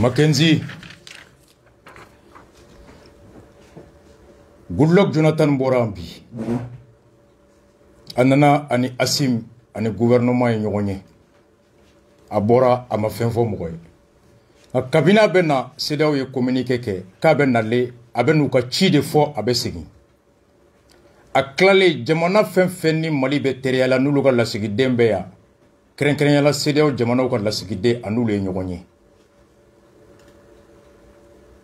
Mackenzie, Goodluck Jonathan Borambi, Anana ani Asim ani gouvernement yonyonye, Abora ama fenfo moye. A kabina bena CEDEAO ye communiqué ke ka ben nale aben uka chi de fo abesigi. A klale jamana fen ni Mali be teriala nulu ka lasigi dembe ya. Kren la CEDEAO jamana uka lasigi de anulu ye nyonye.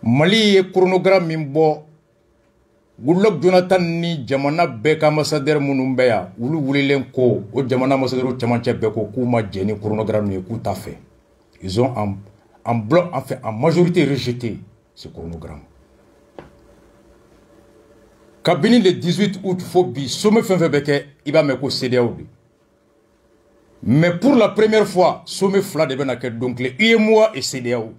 Mali ye chronogramme mimbo Goodluck Jonathan ni jamana beka ambassadeur munumbeya ulu wulilen ko o jamana ambassadeur chamanche beko kuma jeni chronogramme ni ku tafe. Ils ont en bloc, enfin en majorité rejeté ce chronogramme. Cabinet le 18 août Fobi, sommet fin février, il va me CEDEAO. Mais pour la première fois, sommet fla de benaket donc les UEMOA et CEDEAO.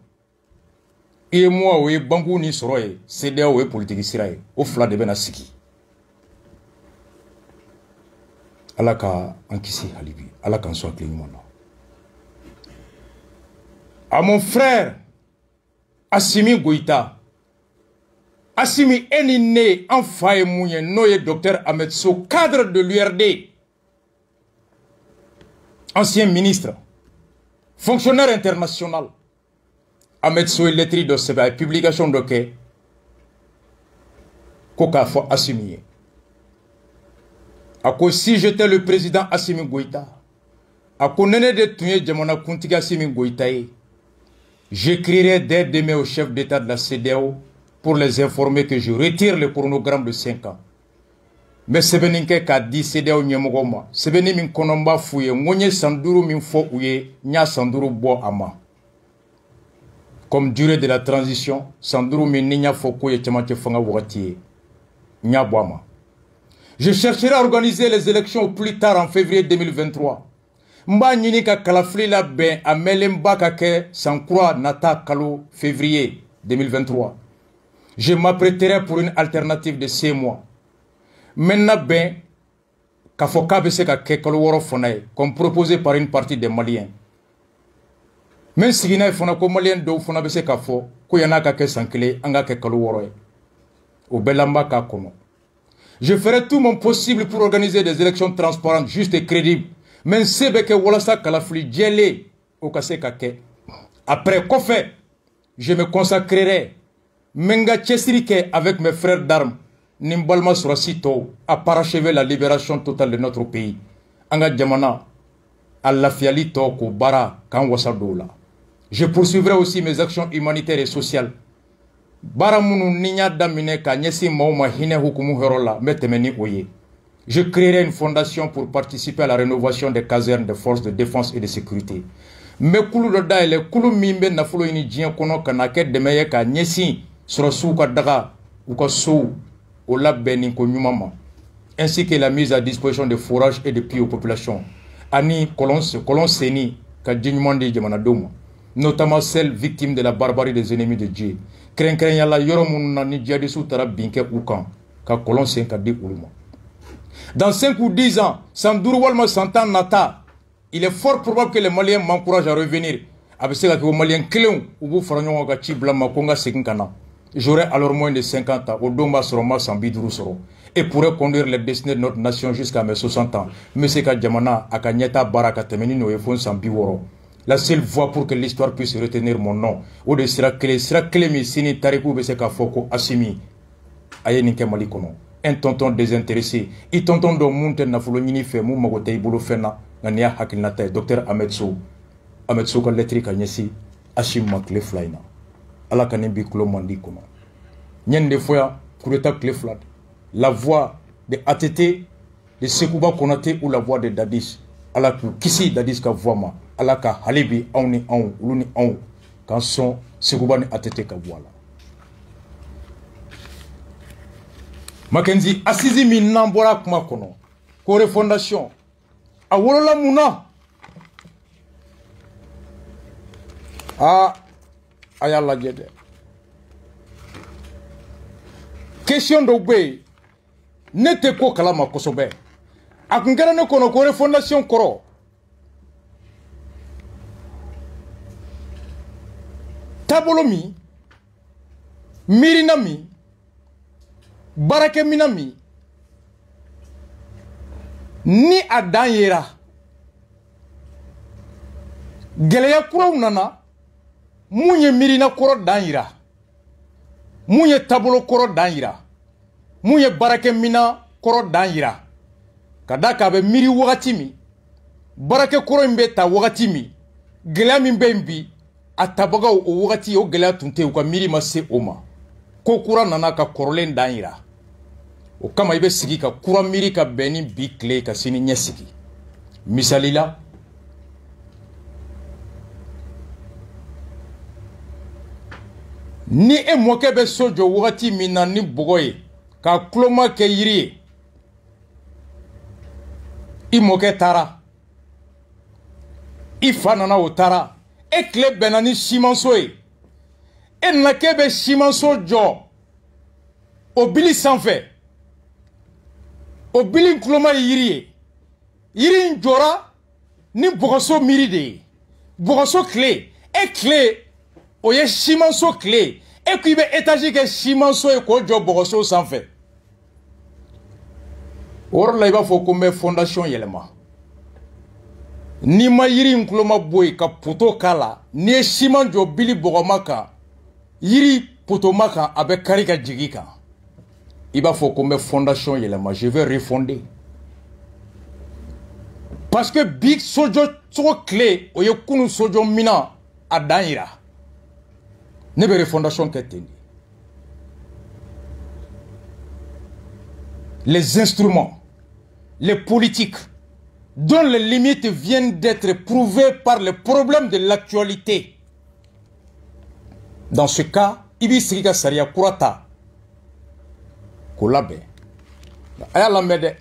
UEMOA ou Bangou ni soroye, CEDEAO et politique siraye, au fla de benasiki. Alaka ankisi halibi, alaka anso aklinyumana. À mon frère Assimi Goïta, Assimi est né en faille mouyen, noyé docteur Ahmed Sow, cadre de l'URD, ancien ministre, fonctionnaire international. Ahmed Sow est lettré de cette publication de que Koka faut Assimi. À cause si j'étais le président Assimi Goïta, à cause de tuer Djamana Kuntiga Assimi Goïta, j'écrirai dès demain au chef d'État de la CEDEAO pour les informer que je retire le chronogramme de 5 ans. Mais c'est bien qu'a dit CEDEAO Nyamogoma. C'est bien min konomba fouye. Mouye sanduru min fo ouye. Nya sanduru bo ama. Comme durée de la transition, sanduru min nya fo kouye chamante fanga watiye. Nya boama. Je chercherai à organiser les élections au plus tard en février 2023. Mba nyini ka kalafli la ben a melemba ka ke sans croix nata kalo février 2023. Je m'apprêterai pour une alternative de 6 mois. Maintenant ben ka foka bese ka ke kalo woro fonaye comme proposé par une partie des Maliens. Men sigina fona ko Malien do fona bese ka fo ko yana ka ke sankele anga ke kalo woro e. O belamba ka kono. Je ferai tout mon possible pour organiser des élections transparentes, justes et crédibles. Mais c'est que Walasa Kalafli djele au kase kake. Après quoi fait, je me consacrerai menga chesrike avec mes frères d'armes nimbalma surasito à parachever la libération totale de notre pays. Anga Djamana Alafiali Toko Bara Kanwasadola. Je poursuivrai aussi mes actions humanitaires et sociales. Bara munu ninya damine ka nyesi mauma hine hukumu herola metemeni oye. Je créerai une fondation pour participer à la rénovation des casernes des forces de défense et de sécurité. Mais kulu do daile kulu mimbe na fulo ini djien kono kanake demeye ka nyesi sur souka daga ou ka sou au labeni ko nyumama. Ainsi que la mise à disposition de fourrages et de puits aux populations. Ani kolon seni ka djinumande jamana domo. Notamment celles victimes de la barbarie des ennemis de Dieu. Kren yala yoromun na ni djihadisu tara binke ukan ka kolon sen ka di uluma. Dans 5 ou 10 ans, Sandourou Walma Santan Nata, il est fort probable que les Maliens m'encouragent à revenir. Avec les Maliens clés ou vous ferons un chi blama konga sekinkana. J'aurai alors moins de 50 ans, au Domba Soroma Sambiduru Soro, et pourrai conduire les destinées de notre nation jusqu'à mes 60 ans. Monsieur Kadjamana, Akanyeta Baraka Temenino et Fon Sambiworo. La seule voie pour que l'histoire puisse retenir mon nom. Ou de Sirakele Missini Tarikou Beseka Foko Assimi. Ayeninke Malikono. Un tonton désintéressé. Il tonton do munte na fulo nyini fe mu magote ibulu fena ngania hakilnata docteur Ahmed Sow ka lettre ka nyesi Ashim Makle Flyna. Ala kanembi kulo mandi kono. Nyende foya kureta Cleflat. La voix de ATT de Sekouba Konaté ou la voix de Dadis. Ala ku kisi Dadis ka voix ma. Ala ka halibi auni aun uluni aun kan son Sekouba ni ATT ka voix la. Mackenzie, Assisi Minambora Kumakono, Kore Fondation, Awolola Mouna. Ah, Ayala Gede. Question d'Obé, n'était quoi Kalama Kosobe. Akungana Kono Kore Fondation Koro. tabolomi mirinami barake minami ni a dan yera gɛlɛya kuraw nana mun ye mirina kɔrɔ dan yira mun ye tabolo kɔrɔ dan yira mun ye barake mina kɔrɔ dan yira ka da ka bɛ miri wagati min barake kɔrɔ in bɛ ta wagati min gɛlɛya min bɛ yen bi a tabagaw o wagati o gɛlɛya tun tɛ u ka miri ma se o ma ko kura nana ka kɔrɔlen dan yira o kama i bɛ sigi ka kura miri ka bɛn ni bi tile ka sini ɲɛ sigi misali la ni e mɔkɛ bɛ so jɔ wagati min na ni bɔgɔ ye ka kuloma kɛ yiri ye i mɔkɛ taara i fa nana o taara e tile bɛnna ni simanso ye e nana k'e bɛ simanso jɔ o bili sanfɛ o bili kuloma ye yiri ye yiri in jɔra ni bɔgɔso miiri de ye bɔgɔso tile e tile o ye simanso tile e ko i bɛ étage kɛ simanso ye k'o jɔ bɔgɔso sanfɛ o yɔrɔ la i b'a fɔ ko n bɛ fondation yɛlɛma n'i ma yiri in kuloma bɔ yen ka poto k'a la n'i ye siman jɔ bili bɔgɔma kan yiri potoma kan a bɛ kari ka jigin kan i b'a fɔ ko n bɛ fondation yɛlɛma je vais refonder parce que bi sojɔ cogo tile o ye kunun sojɔ mina a dan yira ne bɛ refondation kɛ ten de les instruments les politiques dont les limites viennent d'être prouvées par les problèmes de l'actualité. Dans ce cas, ibi sigi ka sariya kura ta ko labɛn a y'a lamɛn dɛ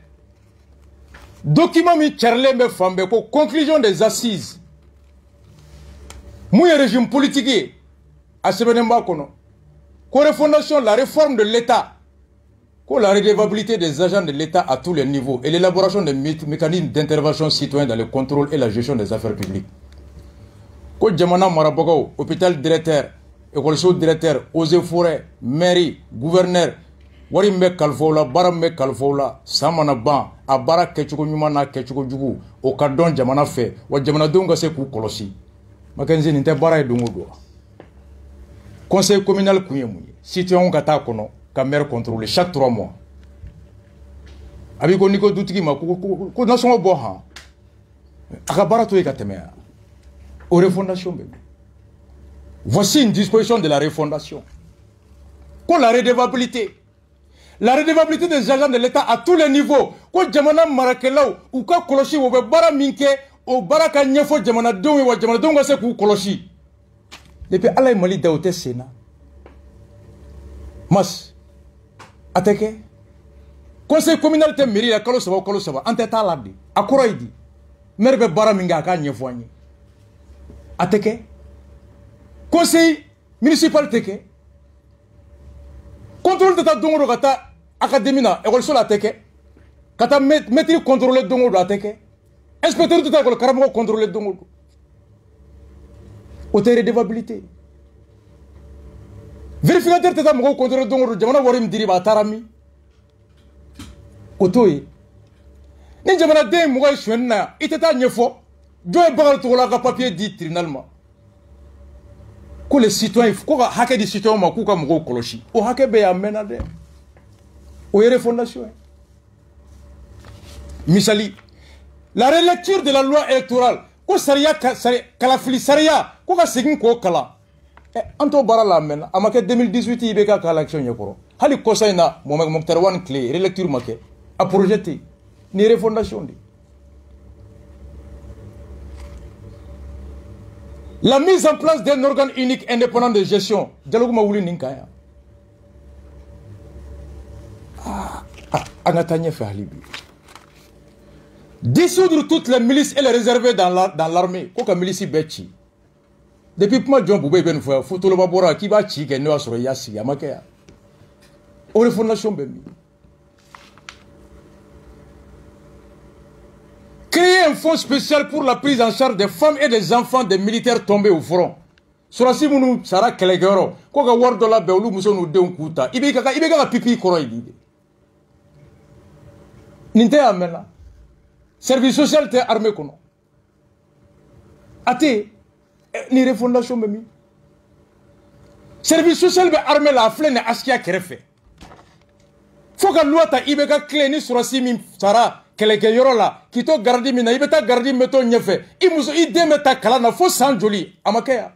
document min carilen bɛ fan bɛɛ ko conclusion des assises mun ye régime politique ye a sɛbɛnnen b'a kɔnɔ ko refondation la réforme de l'État que la redevabilité des agents de l'État à tous les niveaux et l'élaboration des mécanismes d'intervention citoyens dans le contrôle et la gestion des affaires publiques. Que Djamana Marabagaw, hôpital directeur, école directeur, eaux et forêts, mairie, gouverneur, wari mbe kalfola, bara mbe kalfola, samana ban, a bara kechuko nyumana kechuko jugu, o ka don jamana fe, wa jamana donga se ku kolosi. Makenzi ninte bara e dongo doa. Conseil communal kunye mouye, citoyen kata kono, ka maire contrôler chaque 3 mois. Abi ko niko dutigi ma ko nasongo bo ha. Aka barato e ka temea. Au refondation bébé. Voici une disposition de la refondation. Ko la redevabilité. La redevabilité des agents de l'État à tous les niveaux. Ko jamana marakelaw ou ka koloshi wo be bara minke o baraka nyefo jamana donwe wa jamana donga se ku koloshi. Depuis Allah Mali daote sena. Mas ateke conseil communal te mairie la kalo saba ante ta labdi akoro idi merbe bara minga ka nyefo anyi ateke conseil municipal teke contrôle de ta dongo kata académie na école so la teke kata maître contrôler dongo do ateke inspecteur de ta école karamo contrôler dongo autorité redevabilité vérificateur tata moko contrôler dongo jamana warim diri ba tarami otoye ni jamana de moko shwenna itata nyefo joy bagal to la ka papier dit tribunal ma ko les citoyens ko ka hake di citoyen ma ku ka moko koloshi o hake be ya mena de o yere fondation misali la relecture de la loi électorale ko sariya kalafili sariya ko ka segin ko kala anto bara la men amake 2018 ibe ka kala action yakoro hali conseil na Mokhtar Wane clé relecture make a projeté ni refondation di la mise en place d'un organe unique indépendant de gestion dialogue ma wuli ninkaya angatanye fa halibi dissoudre toutes les milices et les réserver dans l'armée ko ka milice bechi depuis que John Boubé ben fois photo le babora qui va chi que no sur yasi amake o refondation bemi créer un fonds spécial pour la prise en charge des femmes et des enfants des militaires tombés au front surasi minnu sara kɛlɛkɛyɔrɔ ko ka wari dɔ labɛn olu muso n'u denw k'u ta i bɛ ka pipi kɔrɔ ye de nin tɛ yan mɛn na service social tɛ armée kɔnɔ a tɛ ni refondation bɛ min service social bɛ armée la a filɛ nin Askia kɛrɛfɛ fo ka loi ta i bɛ ka tile ni surasi min sara kɛlɛkɛyɔrɔ la k'i to gardi min na i bɛ taa gardi min bɛ to ɲɛfɛ i den bɛ taa kalan na fo san joli a ma kɛ yan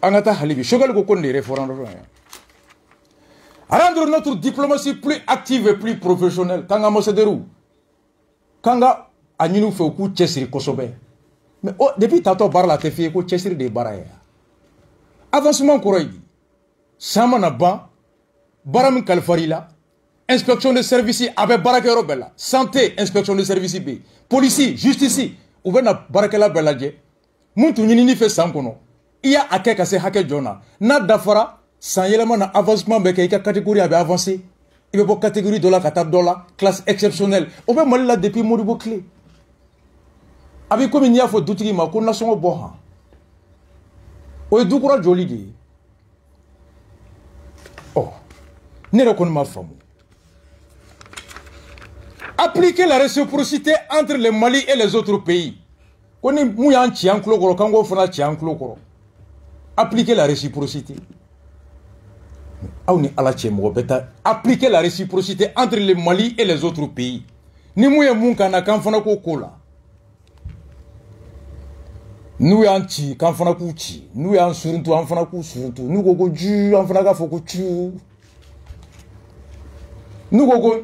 an ka taa hali bi Choguel ko nin de refondation ye rendre notre diplomatie plus active et plus professionnelle k'an ka ambassadeurs k'an ka a ɲini u fɛ u k'u cɛsiri kosɛbɛ mais depuis taatɔ baara la a tɛ f'i ye ko cɛsiri de ye baara ye avancement kɔrɔ ye di san mana ban baara min kalifara la inspection de service a bɛ baarakɛyɔrɔ bɛɛ la santé inspection de service bɛ yen police justice u bɛ na baarakɛla bɛɛ lajɛ mun tun ɲinini fɛ san kɔnɔ i y'a kɛ ka se hakɛ jɔ na n'a dafara san yɛlɛma na avancement bɛ kɛ i ka catégorie a bɛ avancer i bɛ bɔ catégorie dɔ la ka taa dɔ la classe exceptionnelle o bɛ Mali la depuis Modibo tile a bɛ komi n'i y'a fɔ dutigi ma ko nasɔngɔ bɔ han o ye dukura joli de ye ɔ ne yɛrɛ kɔni ma faamu appliquer la réciprocité entre le Mali et les autres pays ko ni mun y'an ci an tulo kɔrɔ k'an k'o fana ci an tulo kɔrɔ appliquer la réciprocité aw ni ala cɛ mɔgɔ bɛ taa appliquer la réciprocité entre le Mali et les autres pays ni mun ye mun kan na k'an fana k'o ko la n'u y'an ci k'an fana k'u ci n'u y'an suruntu an fana k'u suruntu n'u ko ko ju an fana k'a fɔ ko cu n'u ko ko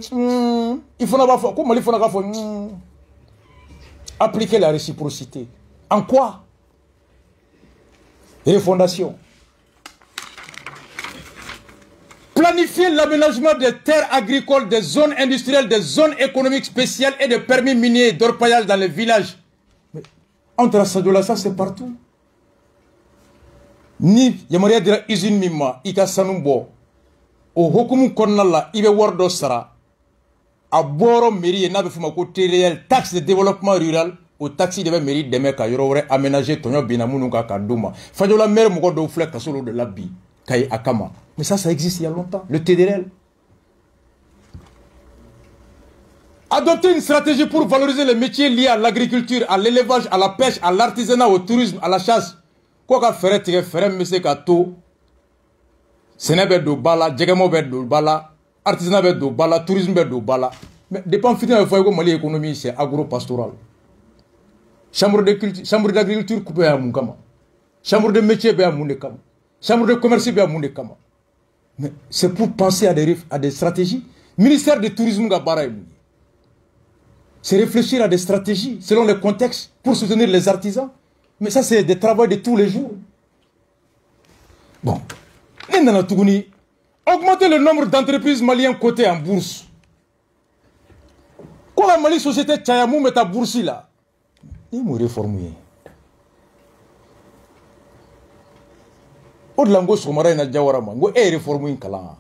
i fana b'a fɔ ko Mali fana k'a fɔ appliquer la réciprocité en quoi refondation planifier l'aménagement des terres agricoles, des zones industrielles, des zones économiques spéciales et de permis miniers et d'orpaillage dans les villages. Mais entre Sadola, ça c'est partout. Ni yamaria dira usine mimma, ika sanumbo. O hokumu konnala, ibe wardo sara. A boro mairie n'a be fuma ko réel taxe de développement rural au taxi de mairie de meka yorore aménager tonyo binamunu ka kaduma. Fajola maire mugo do flek kasolo de la bi kay akama. Mais ça existe il y a longtemps. Le TDRL. Adopter une stratégie pour valoriser les métiers liés à l'agriculture, à l'élevage, à la pêche, à l'artisanat, au tourisme, à la chasse. Quoi qu'a faire monsieur Kato, Sénégal do bala, Djegamo do bala, artisanat do bala, tourisme do bala. Mais dépend finalement de la Mali économie, c'est agro-pastoral. Chambre d'agriculture coupée à Moukama. Chambre de métier à Mounekama. Chambre de commerce à Mounekama. Mais c'est pour penser à des stratégies. Ministère du tourisme, c'est réfléchir à des stratégies selon les contextes pour soutenir les artisans. Mais ça, c'est des travaux de tous les jours. Bon. Augmenter le nombre d'entreprises maliennes cotées en bourse. Quand la Mali société Tchayamou met à bourse là, il m'a réformé. Odlango somara na jawarama ngo réforme in kala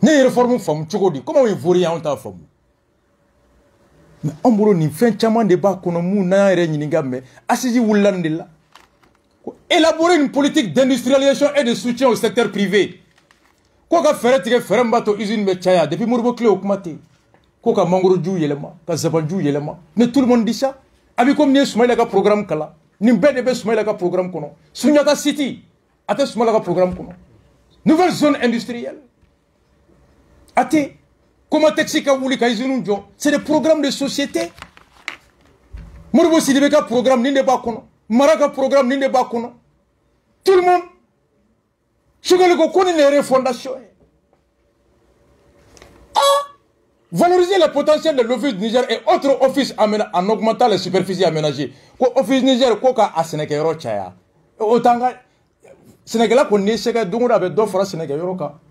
ne réforme fam chokodi comment on voit on ta fam mais on bolo ni fin chama de ba kono mu na re nyininga me asiji wulandela élaborer une politique d'industrialisation et de soutien au secteur privé ko ka fere tige fere mbato usine me chaya depuis Modibo Clé okumate ko ka mangoro ju yelema ka zabanju yelema mais tout le monde dit ça abi comme ne Soumaïla ka programme kala Nimbe de Soumaïla ka programme kono. Sunyata City, ate Soumaïla ka programme kono. Nouvelle zone industrielle. Ate, comment Texika Wuli ka izununjo, c'est des programmes de société. Modibo Sidibé ka programme ninde ba kono. Maraka programme ninde ba kono. Tout le monde. Choguel ko koni les refondations. Valoriser le potentiel de l'Office du Niger et autres offices en augmentant les superficies aménagées. L'Office du Niger, quoi à Sénégal, autant que Sénégal, qu'on est Sénégal, donc on avait deux fois Sénégal.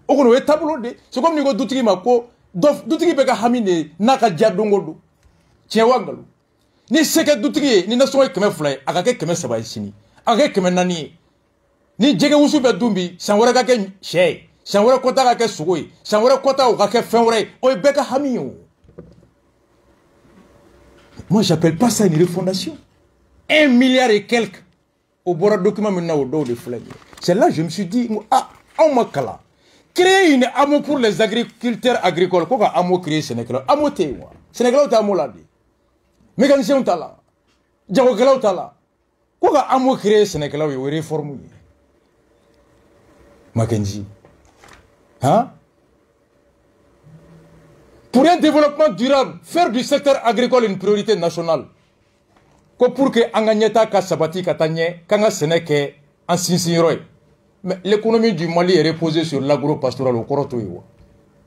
On a tableau de. C'est comme nous d'outils mako, d'outils peka hamine, naka diadongodo. Tiens wangalu. Ni Sénégal d'outils, ni nation est comme flé, agake comme ça va ici. Agake comme nani. Ni djege usu bedumbi, sans voir agake chez. Sanwere kota ka ke sugoi sanwere kota o ka ke fenwere o beka hamio. Moi j'appelle pas ça une refondation. 1 milliard et quelques au bord de document maintenant au dos de flèche. C'est là que je me suis dit, ah, on m'a calé. Créer une amour pour les agriculteurs agricoles. Quoi amour créer Sénégal? Amour t'es moi. Sénégal t'es amour là dit. Mécanicien t'as là. Diagogelao t'as là. Quoi amour créer Sénégal ou réforme? Mackenzie. Hein? Pour un développement durable, faire du secteur agricole une priorité nationale. Pour que Anganyeta ka sabati katanye, kanga Sénégal en sinsiroy. Mais l'économie du Mali est reposée sur l'agro-pastoral au Korotoïwa.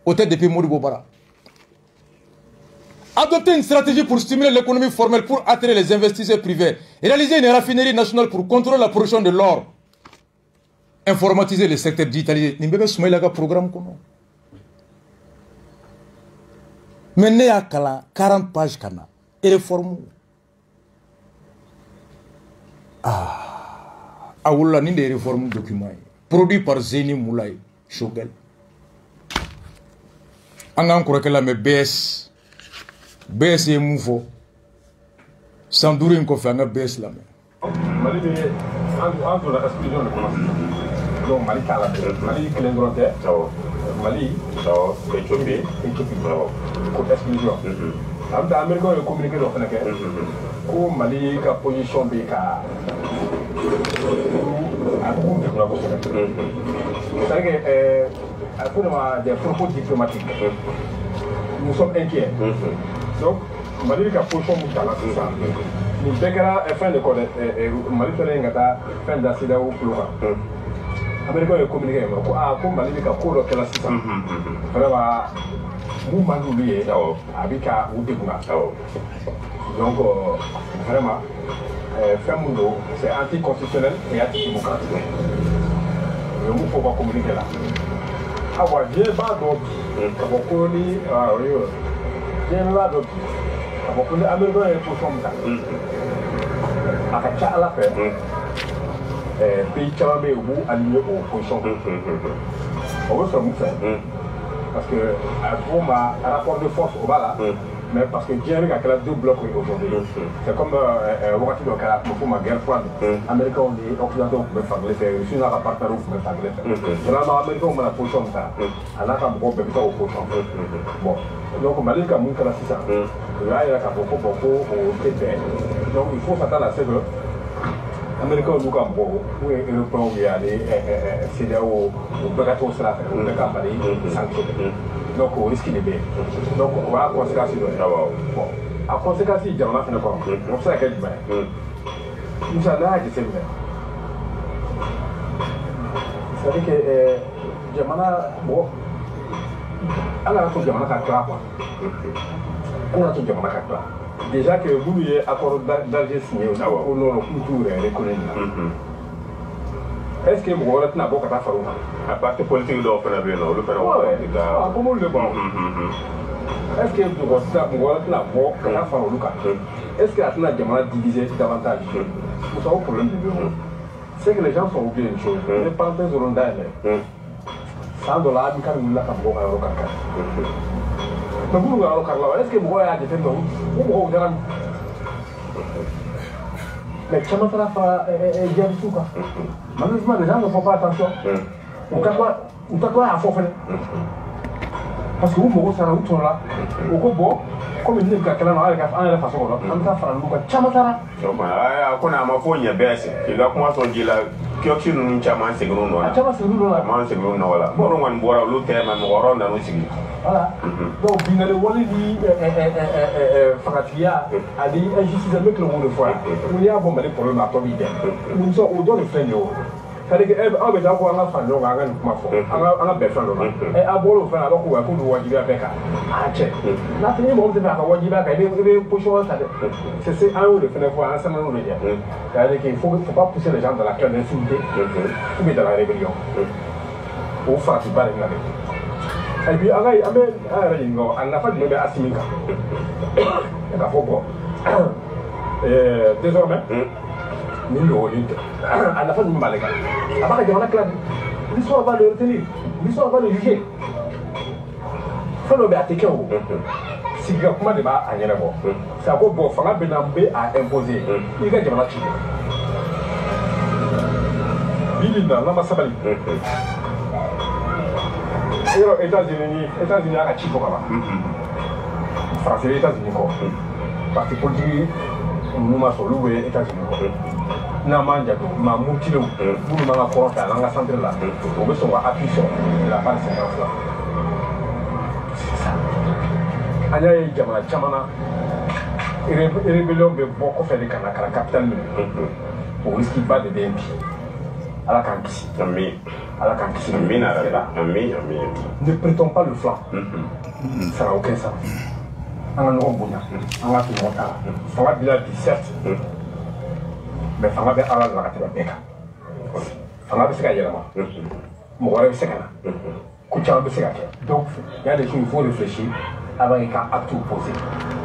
Au tête depuis Modibo Bara. Adopter une stratégie pour stimuler l'économie formelle, pour attirer les investisseurs privés. Réaliser une raffinerie nationale pour contrôler la production de l'or. Informatiser le secteur digitalisé. Nimbebe Soumaïlaga programme kono. Mais ne y'a kala 40 pages kana. Et réforme. Ah. Aoula ni des réformes documents. Produit par Zeni Moulay. Shogel. Angan Kurakela me BS. BS est moufo. Sans doute une conférence BS là. Mali de entre la exclusion de commence. Donc Mali kala Mali Kilendrote, Mali, Éthiopie, pour exclusion. Amda Américain est communiqué dans le Canada. Comme Mali ka position bika. C'est-à-dire que des propos diplomatiques. Nous sommes inquiets. Donc Mali ka position bika là c'est ça. Nous déclarons fin de code Mali fait ngata fin d'accident au Flora. Américain est communiqué comme Mali ka code que la c'est ça. Vraiment mouvement oublié abika ou débuna. Donc vraiment Fermundo, c'est anticonstitutionnel et antidémocratique. Le mot faut pas communiquer là. Ah ouais, j'ai pas d'autre. Quand on connaît, j'ai pas d'autre. Quand on connaît Américain et pour son temps. À la à la fin, pays tchamé au bout aligné aux positions. On veut se mouiller. Parce que pour ma rapport de force au bas là. Mais parce que Dieu a deux blocs aujourd'hui. C'est comme Wakati Dokara, pour ma guerre froide. Américains et Occidentaux pouvaient faire les faits. Je suis là à partir où vous pouvez faire les faits. Généralement, Américains ont la position de ça. Alors, quand on peut faire au position. Bon. Donc, Mali, comme nous, c'est ça. Là, il y a beaucoup au TP. Donc, il faut s'attendre à ce que. Américains nous comme beaucoup, ou Européens, il y a des CDAO, ou Begato, c'est la fin, ou Begato, sanctionné. Donc, on risque de bien. Donc, on va à conséquence de bon. À conséquence, il y a un quoi. On sait à quel moment. Nous allons à des séminaires. C'est-à-dire que Jamana, bon, elle a tout Jamana Kakla. Elle a tout Jamana Kakla. Déjà que vous avez accord d'Alger signé au nom de culture et l'économie. Est-ce que vous avez un bon cas à partir politique de l'offre de l'eau, le phénomène? Comment le bon? Est-ce que vous avez un bon cas à faire? Est-ce que la demande divisée davantage? Vous savez, le problème du bureau, c'est que les gens sont oubliés une chose. Les parenthèses auront d'ailleurs. $100, quand nous l'avons bon à l'occasion. Mais vous, est-ce que vous avez des témoins? Vous avez des mais comment ça va faire du tout quoi? Malheureusement, les gens ne font pas attention. On t'a quoi à faire? Parce que vous, vous savez où là. Au Kobo, comme il dit que quelqu'un a la façon, on t'a fait un look à Chamatara. On a ma phone, il y a baisse. Il a commencé à dire que tu nous chamas, c'est gros. Chamas, c'est gros. C'est gros. Bon, on voit l'autre terme, on va rendre dans nos signes. Voilà. Donc, il y a le Wally dit Fakatia a dit injustice avec le monde de foi. On y a bon, mais les problèmes à toi, nous sommes au dos de frein. C'est-à-dire que, on va avoir un enfant, on a un besoin. Et à bord, on va avoir un coup de Wajibia Beka. Ah, check. N'a pas de monde de Wajibia, il est pour chose. C'est un ou deux fois, un certain nombre de gens. C'est-à-dire qu'il ne faut pas pousser les gens dans la clandestinité ou dans la rébellion. Ou faire du bal avec. Et puis, on a fait du même Assimika. Désormais, nous à la fin du Malaga. Après, l'histoire va le retenir, l'histoire va le juger. Il faut le attaquer. si comment de b'a a ɲɛnabɔ c'est à dire bon fanga bɛ na bɛ a imposer i ka jamana ci bi na n'an ma sabali yɔrɔ États-Unis y'a ka ci fɔ ka ban France bɛ États-Unis kɔ parti politique ninnu ma sɔn olu bɛ États-Unis kɔ n'an m'an janto maa mutilenw minnu b'an ka kɔrɔ ta an ka centre la o bɛ sɔn ka appui sɔrɔ de la part séquence la c'est ça an y'a ye jamana caman na rébellion bɛ bɔ kɔfɛ de ka na capitale minɛ o risque ba de bɛ yen bi ala k'an kisi ala k'an kisi ne prétends pas le flanc ça n'a aucun sens an ka ɲɔgɔn bonya an ka to ɲɔgɔn ta la fanga b'i la bi certes mais fanga bɛ ala de la ka tɛmɛ bɛɛ kan fanga bɛ se ka yɛlɛma mɔgɔ wɛrɛ bɛ se ka na ko caman bɛ se ka kɛ donc il y a des choses il faut réfléchir avant i ka acte poser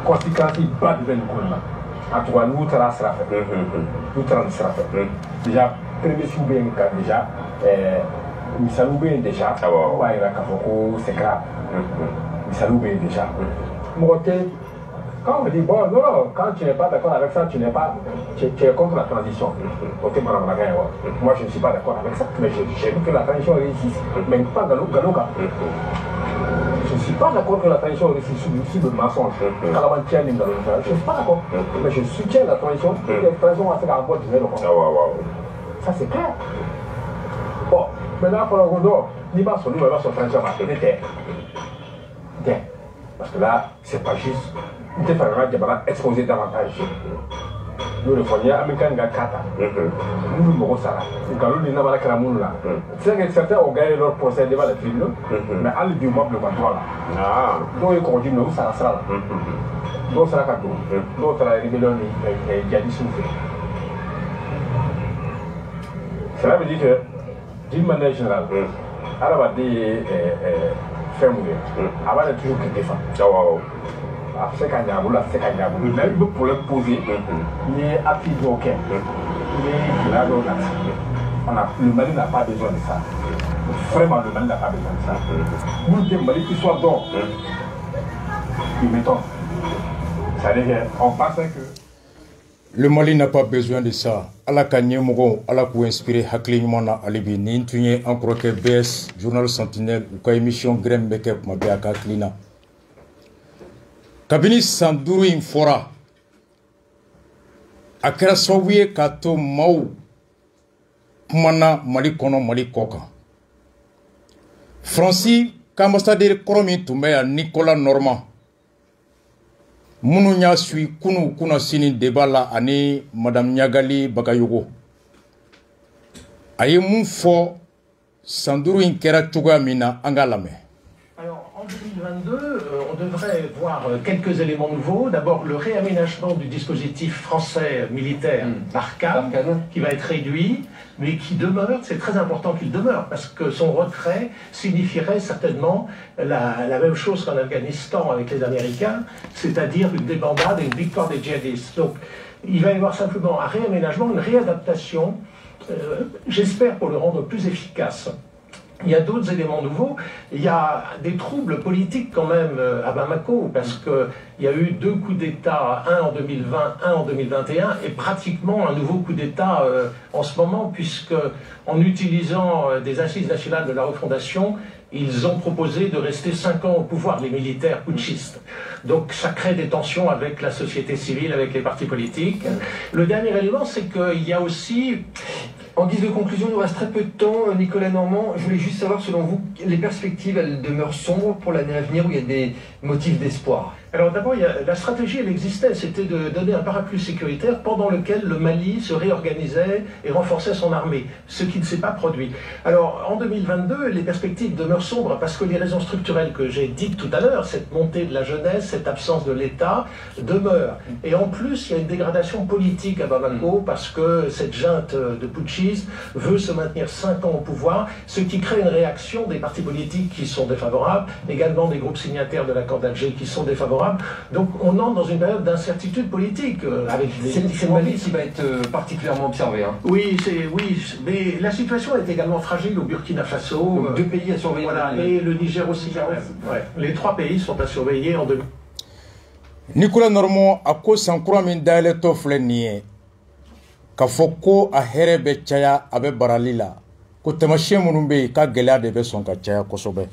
conséquence ba de bɛ nin ko in na en tout cas n'u taara sira fɛ n'u taara nin sira fɛ déjà premier siw bɛ yen ka déjà misaliw bɛ yen déjà o b'a yira k'a fɔ ko c'est grave misaliw bɛ yen déjà mɔgɔ tɛ quand on dit bon non quand tu n'es pas d'accord avec ça tu es contre la transition ok moi je ne suis pas d'accord avec ça mais j'ai vu que la transition réussisse mais pas Galoka je ne suis pas d'accord que la transition réussisse sur le mensonge Kalamantia je ne suis pas d'accord mais je soutiens la transition la transition va se faire en boîte de ça c'est clair bon maintenant pour le coup ni pas sur nous il va sur transition parce que là c'est pas juste il te fera jamana exposer davantage nous le foyer américain ga kata nous nous sara galou ni na bala kala munu la c'est que certains ont gagné leur procès devant les tribunaux mais à du mois le 23 là donc ils continuent nous sara sara donc sara ka do donc la rébellion ni djihadisme cela veut dire que d'une manière générale alors des faire mourir avant de toujours quitter ça se ka ɲaabolo la se ka ɲaabolo mais i bɛ problème poser ni ye appui dɔw kɛ ni ye gɛlɛya dɔw nati le Mali n'a pas besoin de ça vraiment le Mali n'a pas besoin de ça minnu tɛ Mali histoire dɔn ils m'étonnent c'est-à-dire qu'on pensait que le Mali n'a pas besoin de ça. Ala ka ɲɛmɔgɔw ala k'u inspiré hakili ɲuman na hali bi nin tun ye an kɔrɔkɛ BS journal Sentinelle u ka émission grɛn bɛ kɛ kuma bɛɛ a ka hakili na kabini san 5 in fɔra a kɛra sababu ye k'a to maaw kumana Mali kɔnɔ Mali kɔ kan Faransi ka ambassadeur kɔrɔ min tun bɛ yan Nicolas Normand minnu y'a suit kunu kuna sini débat la ani madame Niagali Bagayogo a ye mun fɔ san 5 in kɛra cogoya min na an ka lamɛn. Alors, en 2022, on devrait voir quelques éléments nouveaux. D'abord, le réaménagement du dispositif français militaire Barkhane, qui va être réduit, mais qui demeure, c'est très important qu'il demeure, parce que son retrait signifierait certainement la même chose qu'en Afghanistan avec les Américains, c'est-à-dire une débandade et une victoire des djihadistes. Donc, il va y avoir simplement un réaménagement, une réadaptation, j'espère pour le rendre plus efficace. Il y a d'autres éléments nouveaux. Il y a des troubles politiques quand même à Bamako, parce qu'il y a eu 2 coups d'État, un en 2020, un en 2021, et pratiquement un nouveau coup d'État en ce moment, puisque en utilisant des assises nationales de la refondation, ils ont proposé de rester 5 ans au pouvoir, les militaires putschistes. Donc ça crée des tensions avec la société civile, avec les partis politiques. Le dernier élément, c'est qu'il y a aussi... En guise de conclusion, il nous reste très peu de temps. Nicolas Normand, je voulais juste savoir, selon vous, les perspectives, elles demeurent sombres pour l'année à venir, ou il y a des motifs d'espoir? Alors d'abord, la stratégie, elle existait, c'était de donner un parapluie sécuritaire pendant lequel le Mali se réorganisait et renforçait son armée, ce qui ne s'est pas produit. Alors en 2022, les perspectives demeurent sombres parce que les raisons structurelles que j'ai dites tout à l'heure, cette montée de la jeunesse, cette absence de l'État, demeurent. Et en plus, il y a une dégradation politique à Bamako parce que cette junte de putschistes veut se maintenir 5 ans au pouvoir, ce qui crée une réaction des partis politiques qui sont défavorables, également des groupes signataires de l'accord d'Alger qui sont défavorables. Donc on entre dans une période d'incertitude politique. C'est le Mali qui va être particulièrement observé. Hein. Oui, mais la situation est également fragile au Burkina Faso. Donc, 2 pays à surveiller. Voilà, et le Niger aussi. Ouais. Les 3 pays sont à surveiller en 2000. Nicolas Normand a ko sankura min dayɛlɛ tɔ filɛ nin ye k'a fɔ ko a hɛrɛ bɛ caya a bɛ barali la ko taamasiyɛn minnu bɛ yen ka gɛlɛya de bɛ sɔn ka caya kosɛbɛ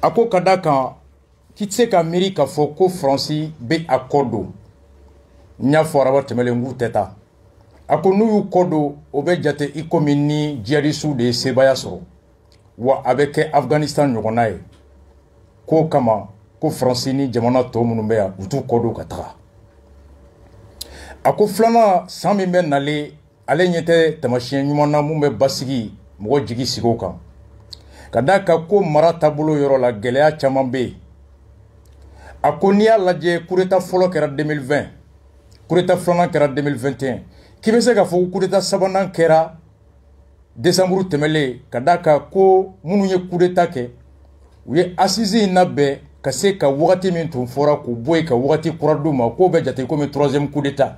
a ko ka da kan k'i tɛ se ka miiri k'a fɔ ko Faransi bɛ a kɔ don n y'a fɔ araba tɛmɛlen k'u tɛ taa a ko n'u y'u kɔ don o bɛ jate i komi ni jihadisiw de ye sebaya sɔrɔ wa a bɛ kɛ Afganistan ɲɔgɔnna ye k'o kama ko Faransi ni jamana tɔ minnu bɛ yan u t'u kɔ don ka taga a ko filanan san min bɛ nalen ale ɲɛ tɛ taamasiyɛn ɲuman na mun bɛ basigi mɔgɔ jigi sigi o kan ka d'a kan ko mara taabolo yɔrɔ la gɛlɛya caman bɛ yen a ko n'i y'a lajɛ coup d'État fɔlɔ kɛra 2020 coup d'État filanan kɛra 2021 k'i bɛ se k'a fɔ ko coup d'État sabanan kɛra décembre tɛmɛlen ka d'a kan ko minnu ye coup d'État kɛ u ye assise in labɛn ka se ka wagati min tun fɔra k'u bɔ yen ka wagati kura d'u ma k'o bɛ jate komi 3e coup d'État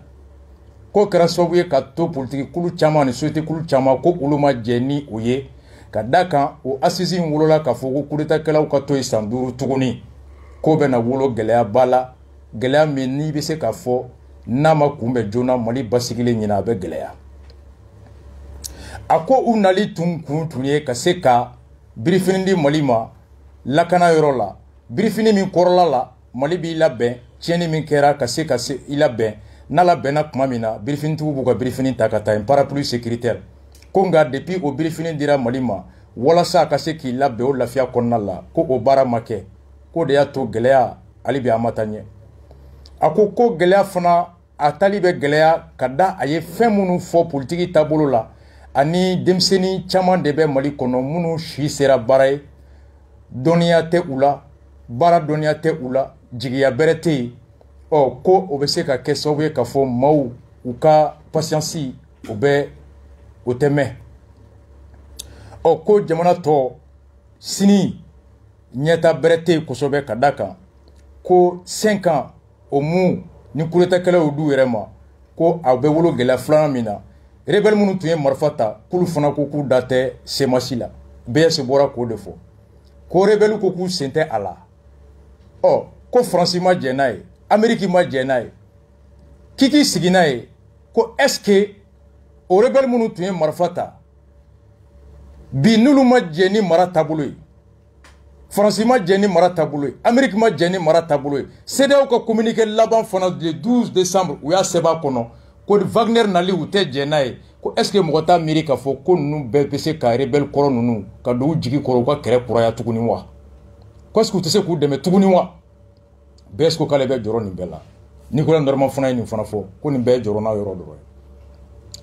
k'o kɛra sababu ye ka to politique kulu caman ni société kulu caman ko olu ma jɛ ni o ye ka d'a kan o assise in wolola k'a fɔ ko coup d'État kɛlaw ka to yen san 5 tuguni k'o bɛna wolo gɛlɛya ba la gɛlɛya min n'i bɛ se k'a fɔ n'a ma kunbɛn joona Mali basigilen ɲinɛ a bɛ gɛlɛya a ko u nali tun ye ka se ka birifini di Mali ma lakana yɔrɔ la birifini min kɔrɔla la Mali b'i labɛn tiɲɛni min kɛra ka se i labɛn n'a labɛnna tuma min na birifinitigiw b'u ka birifini ta ka taa yen parapluie sécuritaire ko nka depuis o birifini dira Mali ma walasa a ka se k'i labɛn o lafiya kɔnɔna la ko o baara ma kɛ ko de y'a to gɛlɛya hali bi a ma taa ɲɛ a ko gɛlɛya fana a tali bɛ gɛlɛya ka da a ye fɛn minnu fɔ politiki taabolo la ani denmisɛnnin caman de bɛ Mali kɔnɔ minnu si sera baara ye dɔnniya tɛ u la baara dɔnniya tɛ u la jigiya bɛrɛ tɛ yen ko o bɛ se ka kɛ sababu ye k'a fɔ maaw u ka patience o tɛ mɛn ko jamana tɔ sini ɲɛta bɛrɛ tɛ yen kosɛbɛ ka da kan ko 5 ans o mun ni coup d'État kɛlaw y'u d'u yɛrɛ ma ko a bɛ wolo gɛlɛya filanan min na rebelle minnu tun ye marifa ta k'olu fana ko k'u da tɛ semasi la BS bɔra k'o de fɔ ko rebelle ko k'u sen tɛ a la ko Faransi ma jɛ n'a ye Amérique ma jɛ n'a ye k'i sigi n'a ye ko est-ce que o rebelle minnu tun ye marifa ta bi n'olu ma jɛ ni mara taabolo ye Faransi ma jɛ ni mara taabolo ye Amérique ma jɛ ni mara taabolo ye CEDEAO ka communiqué laban fana le 12 décembre u y'a sɛbɛn a kɔnɔ ko Wagner nali u tɛ jɛ n'a ye ko est-ce que mɔgɔ t'a miiri k'a fɔ ko ninnu bɛɛ bɛ se ka rebelle kɔrɔ ninnu ka don u jigi kɔrɔ u ka kɛrɛ kuraya tuguni wa ko est-ce que u tɛ se k'u dɛmɛ tuguni wa BS ko k'ale bɛ jɔrɔ nin bɛɛ la Nicolas Normand fana ye nin fana fɔ ko nin bɛɛ ye jɔrɔ n'a yɔrɔ dɔrɔn ye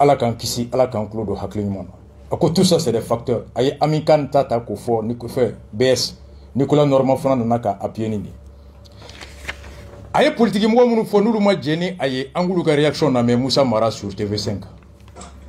Ala k'an kisi Ala k'an tulo don hakili ɲuman na a ko tout ça c'est des facteurs a ye Ami Kan ta k'o fɔ BS Nicolas Normand fana nana ka appuyer nin de a ye politique mɔgɔ minnu fɔ n'olu ma jɛ ni a ye an k'olu ka réaction na mais Moussa Mara sur TV5.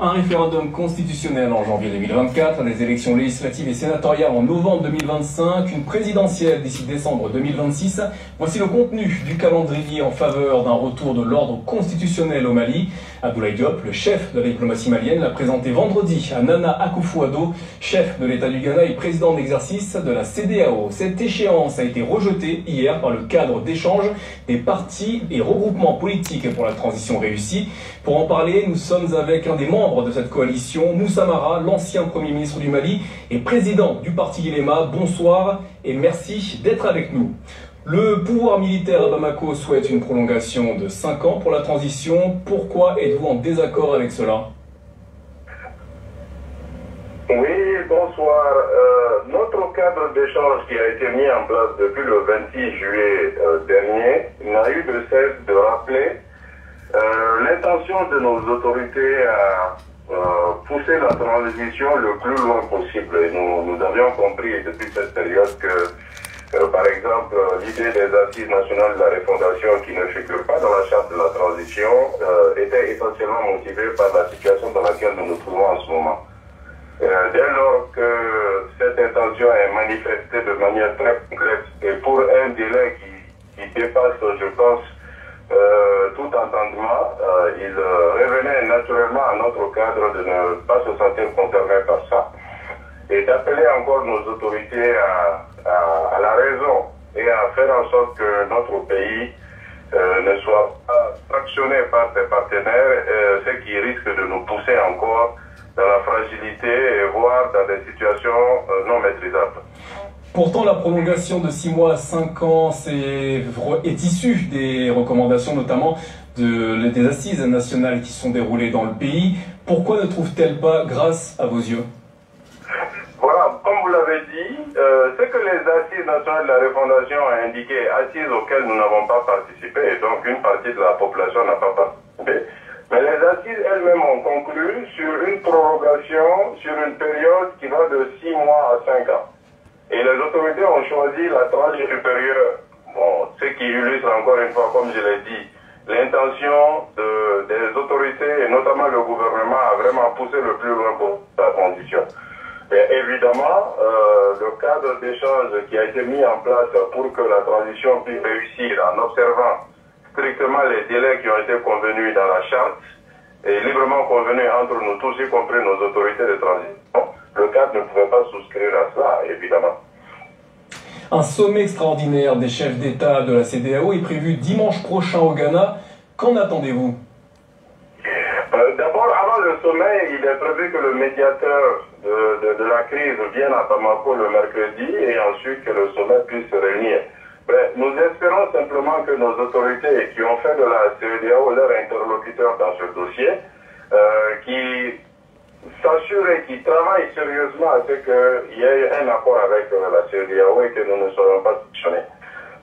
Un référendum constitutionnel en janvier 2024, des élections législatives et sénatoriales en novembre 2025, une présidentielle d'ici décembre 2026. Voici le contenu du calendrier en faveur d'un retour de l'ordre constitutionnel au Mali. Abdoulaye Diop, le chef de la diplomatie malienne, l'a présenté vendredi à Nana Akufo-Addo, chef de l'État du Ghana et président d'exercice de la CEDEAO. Cette échéance a été rejetée hier par le cadre d'échange des partis et regroupements politiques pour la transition réussie. Pour en parler, nous sommes avec un des membres de cette coalition, Moussa Mara, l'ancien Premier ministre du Mali et président du parti Guilema. Bonsoir et merci d'être avec nous. Le pouvoir militaire à Bamako souhaite une prolongation de 5 ans pour la transition. Pourquoi êtes-vous en désaccord avec cela? Oui, bonsoir. Notre cadre d'échange qui a été mis en place depuis le 26 juillet dernier n'a eu de cesse de rappeler l'intention de nos autorités à pousser la transition le plus loin possible. Et nous avions compris depuis cette période que par exemple, l'idée des assises nationales de la refondation qui ne figure pas dans la charte de la transition était essentiellement motivée par la situation dans laquelle nous nous trouvons en ce moment. Dès lors que cette intention est manifestée de manière très concrète et pour un délai qui dépasse, je pense, tout entendement, il revenait naturellement à notre cadre de ne pas se sentir concerné par ça et d'appeler encore nos autorités à la raison et à faire en sorte que notre pays ne soit pas sanctionné par ses partenaires, ce qui risque de nous pousser encore dans la fragilité et voire dans des situations non maîtrisables. Pourtant, la prolongation de 6 mois à 5 ans est issue des recommandations, notamment des assises nationales qui sont déroulées dans le pays. Pourquoi ne trouve-t-elle pas grâce à vos yeux? Voilà, comme vous l'avez dit, ce que les assises nationales de la refondation ont indiqué, assises auxquelles nous n'avons pas participé, et donc une partie de la population n'a pas participé. Mais les assises elles-mêmes ont conclu sur une prorogation sur une période qui va de 6 mois à 5 ans. Et les autorités ont choisi la tranche supérieure. Bon, ce qui illustre encore une fois, comme je l'ai dit, l'intention des autorités, et notamment le gouvernement, a vraiment poussé le plus loin pour la transition. Et évidemment, le cadre d'échange qui a été mis en place pour que la transition puisse réussir en observant strictement les délais qui ont été convenus dans la charte et librement convenus entre nous tous, y compris nos autorités de transition, le cadre ne pouvait pas souscrire à cela, évidemment. Un sommet extraordinaire des chefs d'État de la CEDEAO est prévu dimanche prochain au Ghana. Qu'en attendez-vous? D'abord, avant le sommet, il est prévu que le médiateur de la crise vienne à Bamako le mercredi et ensuite que le sommet puisse se réunir. Mais nous espérons simplement que nos autorités qui ont fait de la CEDEAO leur interlocuteur dans ce dossier, qui s'assurent et qui travaillent sérieusement à ce qu'il y ait un accord avec la CEDEAO et que nous ne soyons pas sanctionnés.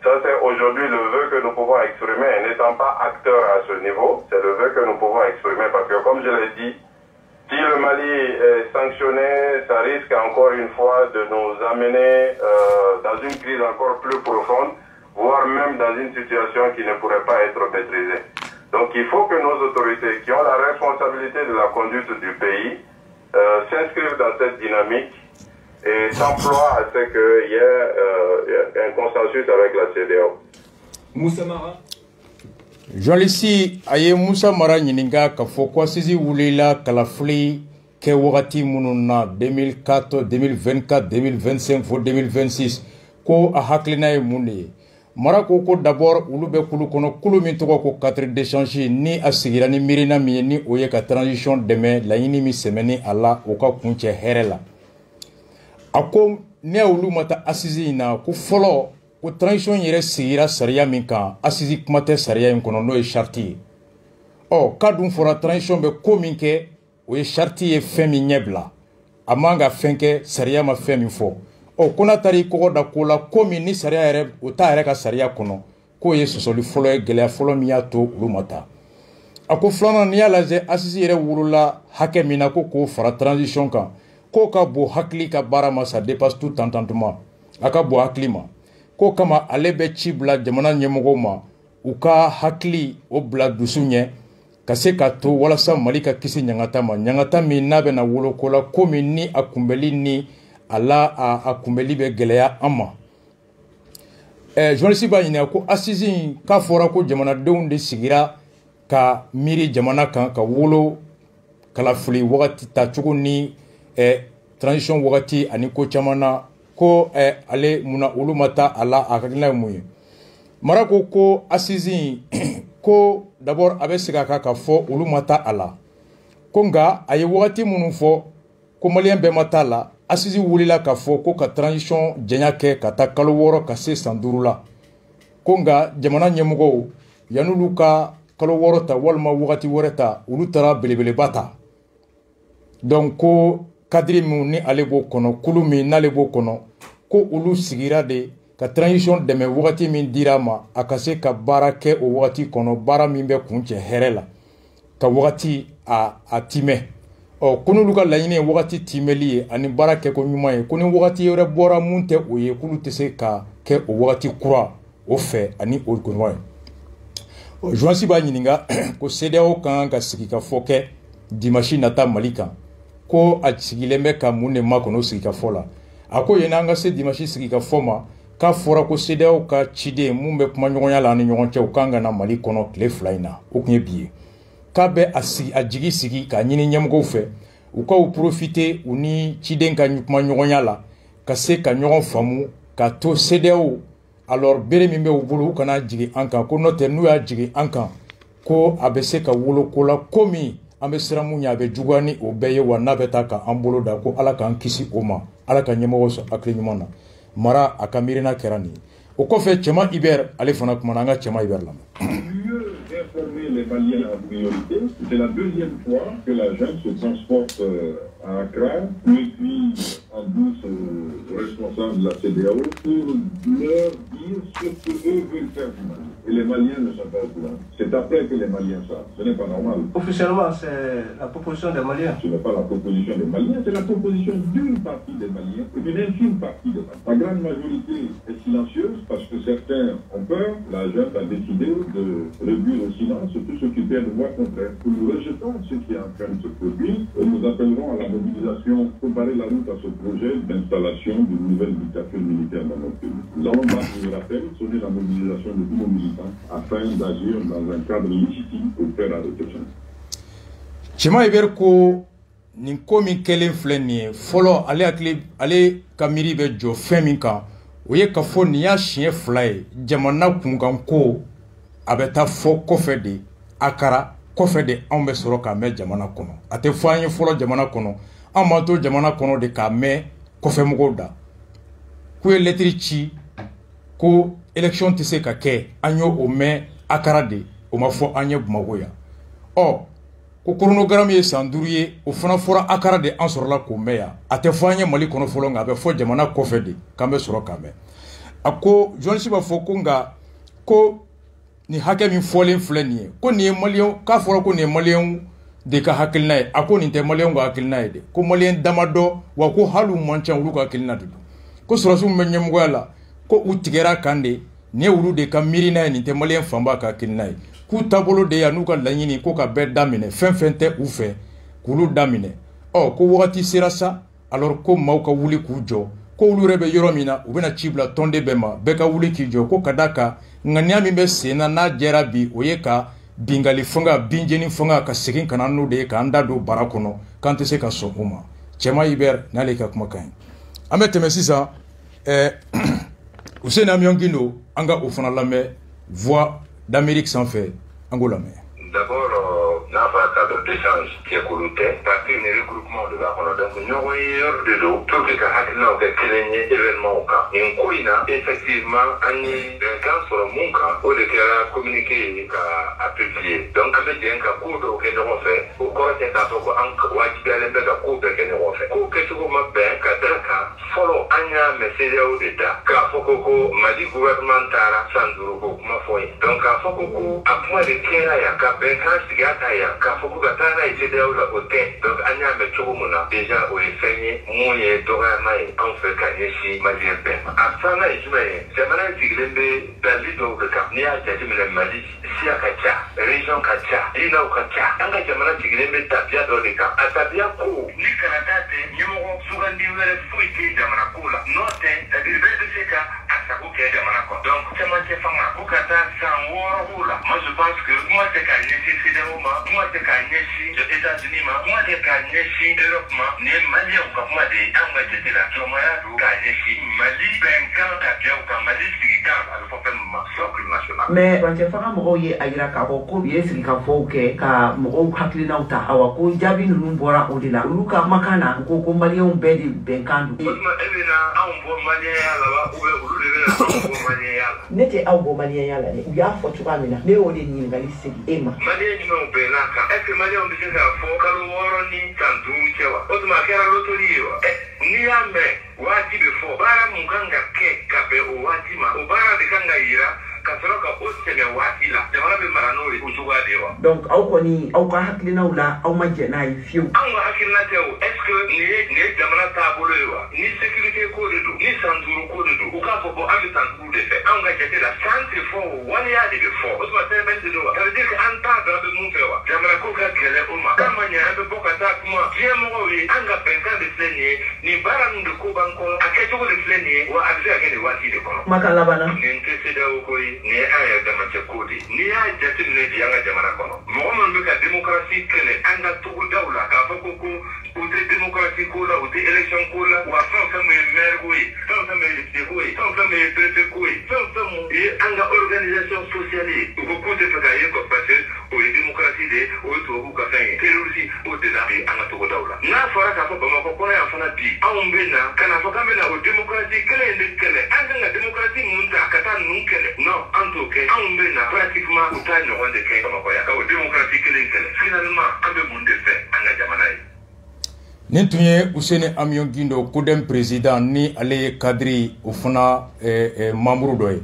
Ça, c'est aujourd'hui le vœu que nous pouvons exprimer, et n'étant pas acteurs à ce niveau, c'est le vœu que nous pouvons exprimer parce que, comme je l'ai dit, si le Mali est sanctionné, ça risque encore une fois de nous amener dans une crise encore plus profonde, voire même dans une situation qui ne pourrait pas être maîtrisée. Donc il faut que nos autorités qui ont la responsabilité de la conduite du pays s'inscrivent dans cette dynamique et s'emploient à ce qu'il y ait un consensus avec la CEDEAO. Moussa Mara. Journaliste aye Moussa Mara nyininga ka fo kwa sisi wulela kalafli ke wakati mununa 2004, 2024, 2025 fo 2026 ko a haklina e munne Mara ko d'abord ulu be kulu kono kulu min togo ko 4 d'échange ni asigira ni mirina mi ni oye ka transition deme la yini mi semeni ala o ka kunche herela ako ne ulu mata asizi na ku folo ko transition yere sigira sariya min kan asizi kumate sariya in kono no e charti o kadun fora transition be ko min ke o e charti e femi nyebla amanga fenke sariya ma femi fo o kona tari ko da kola komi ni sariya yɛrɛ o ta yɛrɛ ka sariya kɔnɔ ko ye sɔsɔli fɔlɔ ye gɛlɛya fɔlɔ min y'a to olu ma ta a ko filanan n'i y'a lajɛ asisi yɛrɛ wolola hakɛ min na ko k'o fara transition kan k'o ka bon hakili ka baara ma ça dépasse tout entendement a ka bon hakili ma k'o kama ale bɛ ci bila jamana ɲɛmɔgɔw ma u ka hakili o bila dusu ɲɛ ka se ka to walasa Mali ka kisi ɲangata ma ɲangata min n'a bɛna wolo ko la komi ni a kunbɛli ni ala a kunbɛli bɛ gɛlɛya an ma journaliste b'a ɲininka ko assise k'a fɔra ko jamanadenw de sigira ka miiri jamana kan ka wolo kalafili wagati ta cogo ni transition wagati ani ko caman na ko ale munna olu ma taa a la a hakilina ye mun ye Mara ko assise ko d'abord a bɛ segin a kan ka fɔ olu ma taa a la ko nka a ye wagati minnu fɔ ko maliyɛn bɛɛ ma taa la assise wulila ka fɔ ko ka transition janya kɛ ka taa kalo 6 ka se san 5 la ko nka jamana ɲɛmɔgɔw yan'olu ka kalo 6 ta walima wagati wɛrɛ ta olu taara belebeleba ta donc ko kadiri min ni ale b'o kɔnɔ kulu min n'ale b'o kɔnɔ ko olu sigira de ka transition dɛmɛ wagati min dira ma a ka se ka baara kɛ o wagati kɔnɔ baara min bɛ kuncɛ hɛrɛ la ka wagati a timɛ ko n'olu ka laɲini ye wagati timɛli ye ani baara kɛko ɲuman ye ko ni wagati wɛrɛ bɔra mun tɛ o ye k'olu tɛ se ka kɛ o wagati kura o fɛ ani o ɲuman ye journaliste b'a ɲininka ko CEDEAO kan ka sigi ka fɔ kɛ dimanche nata Mali kan ko a sigilen bɛ ka mun de makɔnɔ o sigi ka fɔ la a ko yen n'an ka se dimanche sigi ka fɔ ma k'a fɔra ko CEDEAO ka ciden mun bɛ kuma ɲɔgɔnya la ani ɲɔgɔn cɛ u kan ka na Mali kɔnɔ tile 2 in na o tun ye bi ye k'a bɛ a jigi sigi k'a ɲini ɲɛmɔgɔw fɛ u ka u profiter u ni ciden ka kuma ɲɔgɔnya la ka se ka ɲɔgɔn faamu ka to CEDEAO alors bere min bɛ u bolo u kana jigin an kan ko n'o tɛ n'u y'a jigin an kan ko a bɛ se ka wolo ko la ko min an bɛ siran mun ɲɛ a bɛ juguya ni o bɛɛ ye wa n'a bɛ taa k'an bolo da ko ala k'an kisi o ma ala ka ɲɛmɔgɔ sɔn hakili ɲuman na mara a ka miirina kɛra nin ye o kɔfɛ cɛma Hubert ale fana kumana an ka cɛma Hubert lamɛn. Informer les Maliens en priorité. C'est la deuxième fois que la jeune se transporte à Accra, puis en douce responsable de la CEDEAO, pour leur dire ce que eux veulent faire du Mali. Et les Maliens ne sont pas au courant. C'est après que les Maliens savent. Ce n'est pas normal. Officiellement, c'est la proposition des Maliens. Ce n'est pas la proposition des Maliens, c'est la proposition d'une partie des Maliens et d'une infime partie des Maliens. La grande majorité est silencieuse parce que certains ont peur. La junte a décidé de réduire au silence tout ce qui fait de voix contraire. Nous rejetons ce qui est en train de se produire et nous appellerons à la mobilisation pour barrer la route à ce projet d'installation d'une nouvelle dictature militaire dans notre pays. Nous allons, je le rappelle, sonner la mobilisation de tous nos militants afin d'agir dans un cadre légitime pour faire arrêter ça. Cɛma Hubert ko nin ko min kɛlen filɛ nin ye fɔlɔ ale ka miiri bɛ jɔ fɛn min kan o ye ka fɔ nin y'a siɲɛ fila ye jamana kunkan ko a bɛ taa fɔ kɔfɛ de Akara kɔfɛ de anw bɛ sɔrɔ k'a mɛn jamana kɔnɔ a tɛ fɔ an ye fɔlɔ jamana kɔnɔ an b'an to jamana kɔnɔ de k'a mɛn kɔfɛmɔgɔw da k'u ye lɛtiri ci ko élection tɛ se ka kɛ an y'o mɛn Akara de o ma fɔ an ye Bamakɔ yan ɔ ko chronogramme ye san 5 ye o fana fɔra Akara de an sɔrɔla k'o mɛn yan a tɛ fɔ an ye Mali kɔnɔ fɔlɔ nka a bɛ fɔ jamana kɔfɛ de k'an bɛ sɔrɔ k'a mɛn a ko journaliste b'a fɔ ko nka ko ni hakɛ min fɔlen filɛ nin ye ko nin ye maliyɛn k'a fɔra ko nin ye maliyɛn de ka hakilina ye a ko nin tɛ maliyɛn ka hakilina ye de ko maliyɛn damadɔ wa ko hali u man ca olu ka hakilina de don ko sɔrɔsiw bɛ ɲɛmɔgɔya la ko u tigɛra kan de nin ye olu de ka miirina ye nin tɛ maliyɛn fanba ka hakilina ye k'u taabolo de yan n'u ka laɲini ko ka bɛɛ daminɛ fɛn fɛn tɛ u fɛ k'olu daminɛ ɔ ko wagati sera sa alors ko maaw ka wuli k'u jɔ ko olu yɛrɛ bɛ yɔrɔ min na u bɛna ci bila tɔnden bɛɛ ma bɛɛ ka wuli k'i jɔ ko ka d'a kan ŋaniya min bɛ sen na n'a jɛra bi o ye ka bingali fanga binjeni fanga ka segin ka na n'o de ye k'an da don bara kɔnɔ k'an tɛ se ka sɔn o ma cɛma Hubert n'ale ka kumakan ye an bɛ tɛmɛ sisan Hussein Amion Guindo an ka o fana lamɛn voix d'Amérique sanfɛ an k'o lamɛn. D'abord, n'a pas cadre d'échange qui est coloté, parce qu'il y a un regroupement de la Cono. Donc, nous avons de l'eau, tout ce qui a été événement au cas. Et on effectivement, on est un cas sur le monde, où les cas communiqués à publier. Donc, on a dit qu'un coup de aucun refait, au corps c'est un peu en wajibé les coup de aucun refait. Coup que tu vois bien, qu'à Dakar, follow Anya, mais c'est là où d'État. Car Fokoko, Mali gouvernemental, sans doute, ma foi. Donc, à Fokoko, après les tiens, il y a Benkan sigata ya ka foku gatana ite la hotel donc anya me chomuna déjà au enseigné moyen d'oramai en fait kanyeshi malien bema afana ijme jamana tiglembe dali do ka ni a jadi mele Mali si akacha région kacha ina ukacha anga jamana tiglembe tabia do ka atabia ko ni kanadate nyemo sugandi wele fuiti jamana kula note tadibe de seka asaku ke jamana ko donc chama chefanga ukata sanworo hula moi je pense que moi c'est moi c'est Kanyesi aux États-Unis moi c'est Kanyesi Europe ni Mali on va moi des angleterre là tu moi Kanyesi Mali 20 ans bien ou Mali 6 ans alors faut faire socle national mais quand tu fera mo ye ayira ka ko yesi ka foke ka mo hakilina uta awa ko jabi nunu bora odila luka makana ko Mali on be di benkandu ma evina on bo Mali ala ba ube ulu de bo Mali ala nete aw bo Mali ala ne ya fo tuba mina ne o de ni ngali sigi ema Mali ni mo be naka est-ce que Mali on be ka fo kalo woro ni tantu chewa o tuma kera lotoriwa ni ambe wajibi fo bara munganga ke kabe o wajima o bara de kanga ira kasoroka oseme watila jamana be maranori ujuwa dewa donc aw ko ni aw ka hakilina wala aw ma jena yi fiu an wa hakilina tew est-ce que ni jamana ta bolowa ni sécurité ko de do ni sanzuru ko de do ka fo bo ami sanzuru de fe an ga jete la santé fo wani ya de fo o tuma te ben de do ça veut dire que an ta da be mun fewa jamana ko ka kele o ma kama nya be boka ta kuma je mo wi an ga penkan de fleni ni baran de ko banko aketo de fleni wa abse akene wati de ko makala bana ni ntese da ko ni aya da mace kodi ni ya jatin ne di yanga jamana kono muhammad ka demokrasi kene anga tugu dawla ka fa ko uti demokrasi ko la uti election ko la wa fa me mer ko yi fa me te ko yi fa me prefet ko yi fa de o to ku ka fɛn ye terroriste o de la bi an ka togodaw la n'a fɔra k'a fɔ Bamakɔ kɔnɔ yan fana bi anw bɛ na kana fɔ k'an bɛ na o démocratie kelen in de kɛlɛ an kan ka démocratie mun ta ka taa ninnu kɛlɛ non an t'o kɛ anw bɛ na pratiquement u t'a ɲɔgɔn de kɛ Bamakɔ yan ka o démocratie kelen kɛlɛ finalement an bɛ mun de fɛ an ka jamana ye. Nin tun ye Useni Amion Gindo Kodem président ni ale ye cadre o fana membre dɔ ye.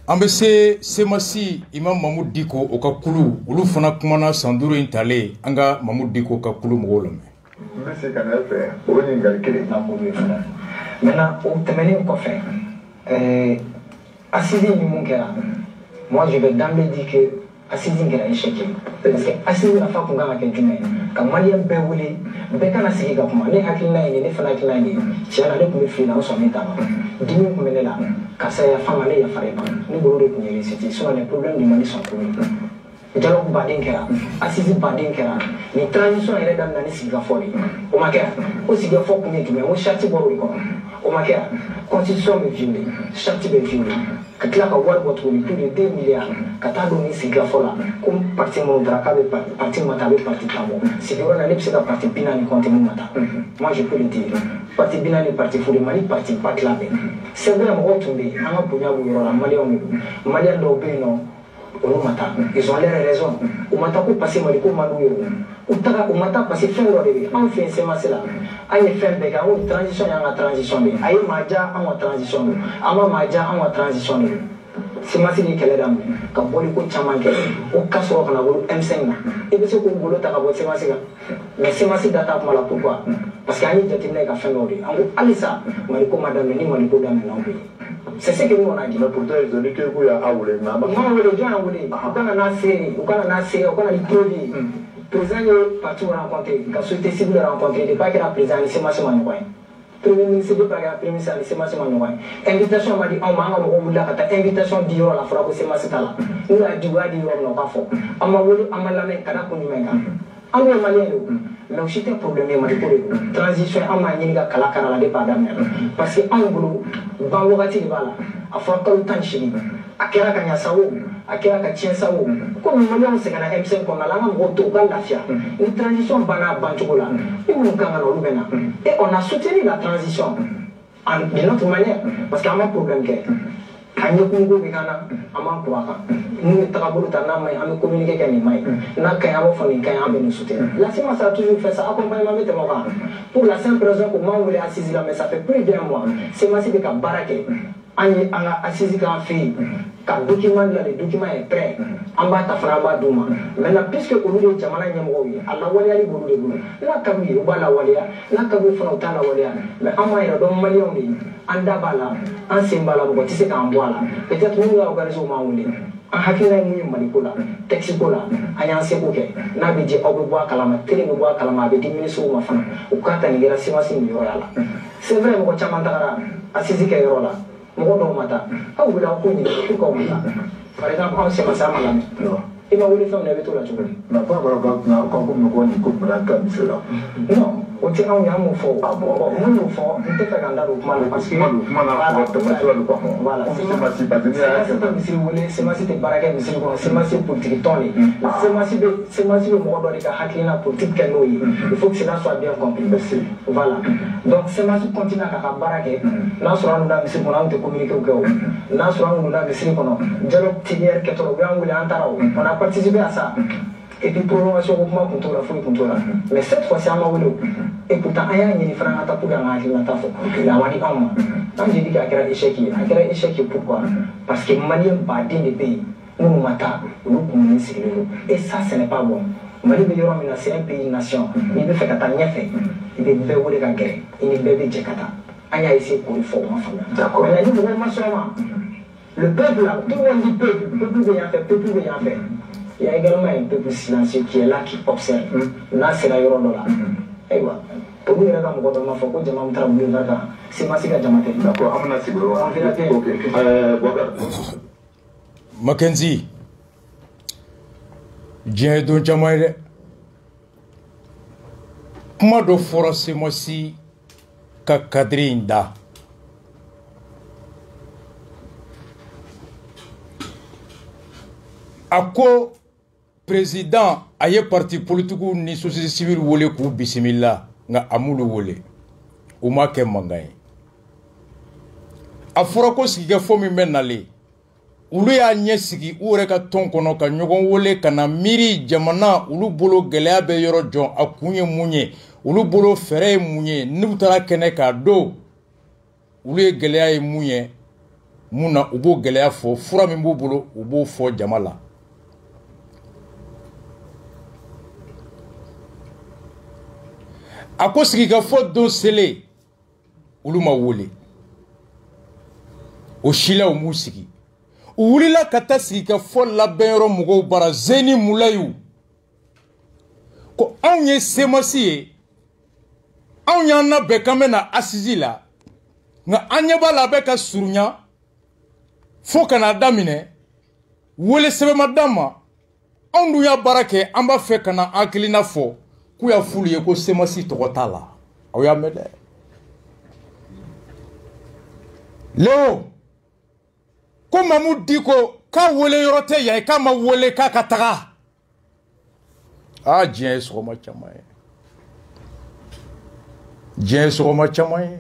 An bɛ se Semasi Imam Mamadou Diko o ka kulu olu fana kumana san 5 in talen an ka Mamadou Diko ka kulu mɔgɔw lamɛn. N bɛ se ka na fɛ o ɲininkali kelen na kulu ye fana. Maintenant o tɛmɛnen kɔfɛ assise ni mun kɛra moi je vais d'emblée dire que assise kɛra échec ye parce que assise nafa kun kan ka kɛ jumɛn ye ka maliyɛn bɛɛ wele bɛɛ kana sigi ka kuma ne hakilina ye nin ne fana hakilina ye nin tiɲɛ na ne tun bɛ fili la n sɔnni t'a ma dimi tun bɛ ne la karisa yafa ma ne yafara i ma ne bolo de tun ye réussite sinon les problèmes du Mali sont connus dialogue baden kɛra assise baden kɛra nin transition yɛrɛ daminɛ ni sigikafɔ de o ma kɛra o sigikafɔ kun ye jumɛn o charte bɔra o de kɔnɔ o ma kɛra constitution bɛ violé charte bɛ violé ka tila ka wari bɔ tuguni plus de 2 milliards ka taa don ni sigikafɔ la ko parti minnu taara k'a bɛ parti ma ta a bɛ parti ta bɔ sigiyɔrɔ la ne bɛ se ka parti 40 compter mun ma ta moi je peux le dire parti 40 parti foli Mali parti ba tila bɛɛ c'est vrai mɔgɔw tun bɛ yen an ka bonya b'o yɔrɔ la maliyɛnw de don maliyɛn dɔw bɛ yen nɔ olu ma taa ils ont leurs raisons u ma taa ko parce que Mali ko man d'u ye u taga u ma taa parce que fɛn dɔ de bɛ anw fɛ yen CEMAC la an ye fɛn bɛɛ kɛ anw transition y'an ka transition de ye a ye maa diya anw ka transition don a ma maa diya anw ka transition de don CEMAC ni kɛlɛ daminɛ ka bɔli ko caman kɛ o ka sɔrɔ ka na wolo M5 na i bɛ se k'u bolo ta ka bɔ CEMAC kan mais CEMAC da t'a kuma la pourquoi parce que an ye jateminɛ ka fɛn dɔw de ye an ko halisa Mali ko ma daminɛ ni Mali ko daminɛ anw bɛ yen. C'est ce que nous on a dit. Mais pourtant ils ont dit que vous avez awulé. Non, les gens ont awulé. On a na série, on a na série, on a l'hypothèse. Président est parti rencontrer, la société civile a rencontré, de pas que la président c'est ma semaine quoi. Premier ministre de pas que la premier ministre c'est ma semaine quoi. Invitation m'a dit on m'a envoyé la carte invitation d'iro la fera que c'est ma c'est là. Nous a dit ouais d'iro non pas fort. On m'a voulu on m'a la main kada ko nyumenga. On est malien mais aussi un problème Mali ko transition on m'a ɲini ka kala kala la de pas daminɛ parce que en gros ban wagati de b'a la a fɔra kalo 18 a kɛra ka ɲa sa o a kɛra ka tiɲɛ sa o komi maliyɛnw sɛgɛnna M5 kɔnɔna la an ka mɔgɔw to u ka lafiya ni transition banna a bancogo la ni minnu kan ka na olu bɛ na et on a soutenu la transition de notre manière parce que an ma problème kɛ an ye kungo bɛ kan na an b'an kura kan n'u ye tagabolo ta n'a ma ɲi an bɛ communiquer kɛ nin ma ɲi n'a ka ɲi an b'a fɔ nin ka ɲi an bɛ nin soutenir la CEMAC a toujours fait ça accompagnement bɛ tɛmɛ o kan pour la simple raison que m'an wele assise la mais ça fait plus d'un mois CEMAC bɛ ka baara kɛ an ye an ka assise k'an fɛ yen ka document dilan le document est prêt an b'a ta fana an b'a d'u ma maintenant puisque olu de ye jamana ɲɛmɔgɔw ye a lawaleyali b'olu de bolo n'a ka d'u ye u b'a lawaleya n'a ka d'u fana u t'a lawaleya mais an b'a yɛrɛ dɔn maliyɛnw de ye an da b'a la an sen b'a la mɔgɔ tɛ se k'an bɔ a la peut-être minnu ka organisé u m'an wele an hakilina ye mun ye Mali ko la texte ko la an y'an seko kɛ n'a bɛ jɛ aw bɛ bɔ a kalama télé bɛ bɔ a kalama a bɛ di ministres ma fana u k'a ta nin kɛra CEMAC nin yɔrɔ la c'est vrai mɔgɔ caman tagara assise kɛ yɔrɔ la mɔgɔ dɔw ma taa aw wele aw ko ɲini pour k'aw ma taa par exemple anw CEMAC an ma lamɛn i ma wele fɛn min na i bɛ t'o la cogo di. n'a pas encore n'a pas encore mɔgɔ nin ko bila ka misi la. non o tɛ anw y'an m'o fɔ. ah bon bon mun y'o fɔ n tɛ fɛ ka n da don kuma la parce que. kuma na fɔ tamasi la quoi. voilà CEMAC parce que CEMAC tɛ misiri wele CEMAC tɛ baara kɛ misiri kɔnɔ CEMAC ye politique tɔn de ye. CEMAC bɛ mɔgɔ dɔ de ka hakilina politique kɛ n'o ye il faut que cela soit bien compris. voilà donc CEMAC continue k'a ka baara kɛ n'a sɔrɔ an donna misiri kɔnɔ an tɛ communiquer kɛ o n'a sɔrɔ an donna misiri kɔnɔ dialogue telière kɛtɔ u y'an wele an taara o on a participé à ça et puis prolongation ko kuma kun t'o la foyi kun t'o la mais cette fois-ci an ma wele o et pourtant an y'a ɲini fana an ka taa pour que an ka hakilinata fɔ a ma di anw ma an j'ai dit k'a kɛra échec ye a kɛra échec ye pourquoi parce que maliyɛn baden de bɛ yen minnu ma taa olu kun sigilen don et ça ce n'est pas bon Mali bɛ yɔrɔ min na c'est un pays nation n'i bɛ fɛ ka taa ɲɛfɛ i bɛ bɛɛ wele ka gɛrɛ i ni bɛɛ bɛ jɛ ka taa an y'a essayé k'o de fɔ o ma faamuya mais ni mɔgɔw ma sɔn ma le peuple là tout le monde dit peuple bɛ yan fɛ peuple bɛ yan fɛ. Il y a également un peuple silencieux qui est là, qui observe. Là, c'est la yoro là. Et voilà. Pour nous, il y a un peu de faut que je travaille là. C'est ma cigarette. D'accord, on a un cigarette. Ok. Mackenzie. Dieu don jamaïre. Comment de forcer moi si ka kadrinda. Ako président aye parti politique ni société civile wole ku bismillah nga amulu wole o ma ke mangay afura ko sigi fo mi menale ulu ya nyesigi ure ka ton kono ka nyogon wole kana miri jamana ulu bolo gelea be yoro jon akunye munye ulu bolo fere munye nubutara kene ka do ulu ye gelea ye munye muna ubo gelea fo fura min bu bolo ubo fo jamala ako sigi ka fo don sele ulu ma wole o shila o musigi wulila kata sigi ka fo labɛn yɔrɔ mɔgɔw bara zeni mulayu ko anw ye semasi ye anw y'an labɛn kan bɛ na asisi la nka an ɲɛ b'a la a bɛ ka surunya fo ka n'a daminɛ wele sɛbɛn ma d'an ma anw dun y'a baara kɛ an b'a fɛ ka na hakilina fɔ k'u y'a f'ulu ye ko semasi tɔgɔ t'a la aw y'a mɛn dɛ Léo ko Mamu Diko ka wole yɔrɔ tɛ yan k'a ma wole k'a ka taga diɲɛ ye sɔgɔma caman ye diɲɛ ye sɔgɔma caman ye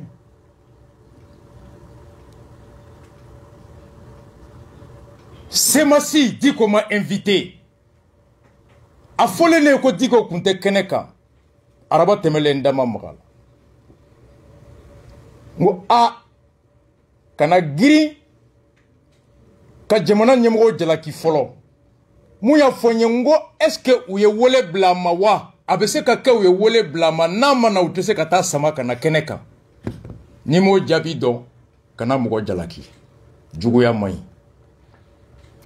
Semasi Diko ma invité a fɔlen ne ko Diko kun tɛ kɛnɛ kan araba tɛmɛlen dama maga la ngo kana girin ka jamana ɲɛmɔgɔ jalaki fɔlɔ mun y'a fɔ n ye n ko est-ce que u ye wele bila ma wa a bɛ se ka kɛ u ye wele bila ma n'a ma na u tɛ se ka taa sama ka na kɛnɛ kan ni m'o jaabi dɔn kana mɔgɔ jalaki juguya man ɲi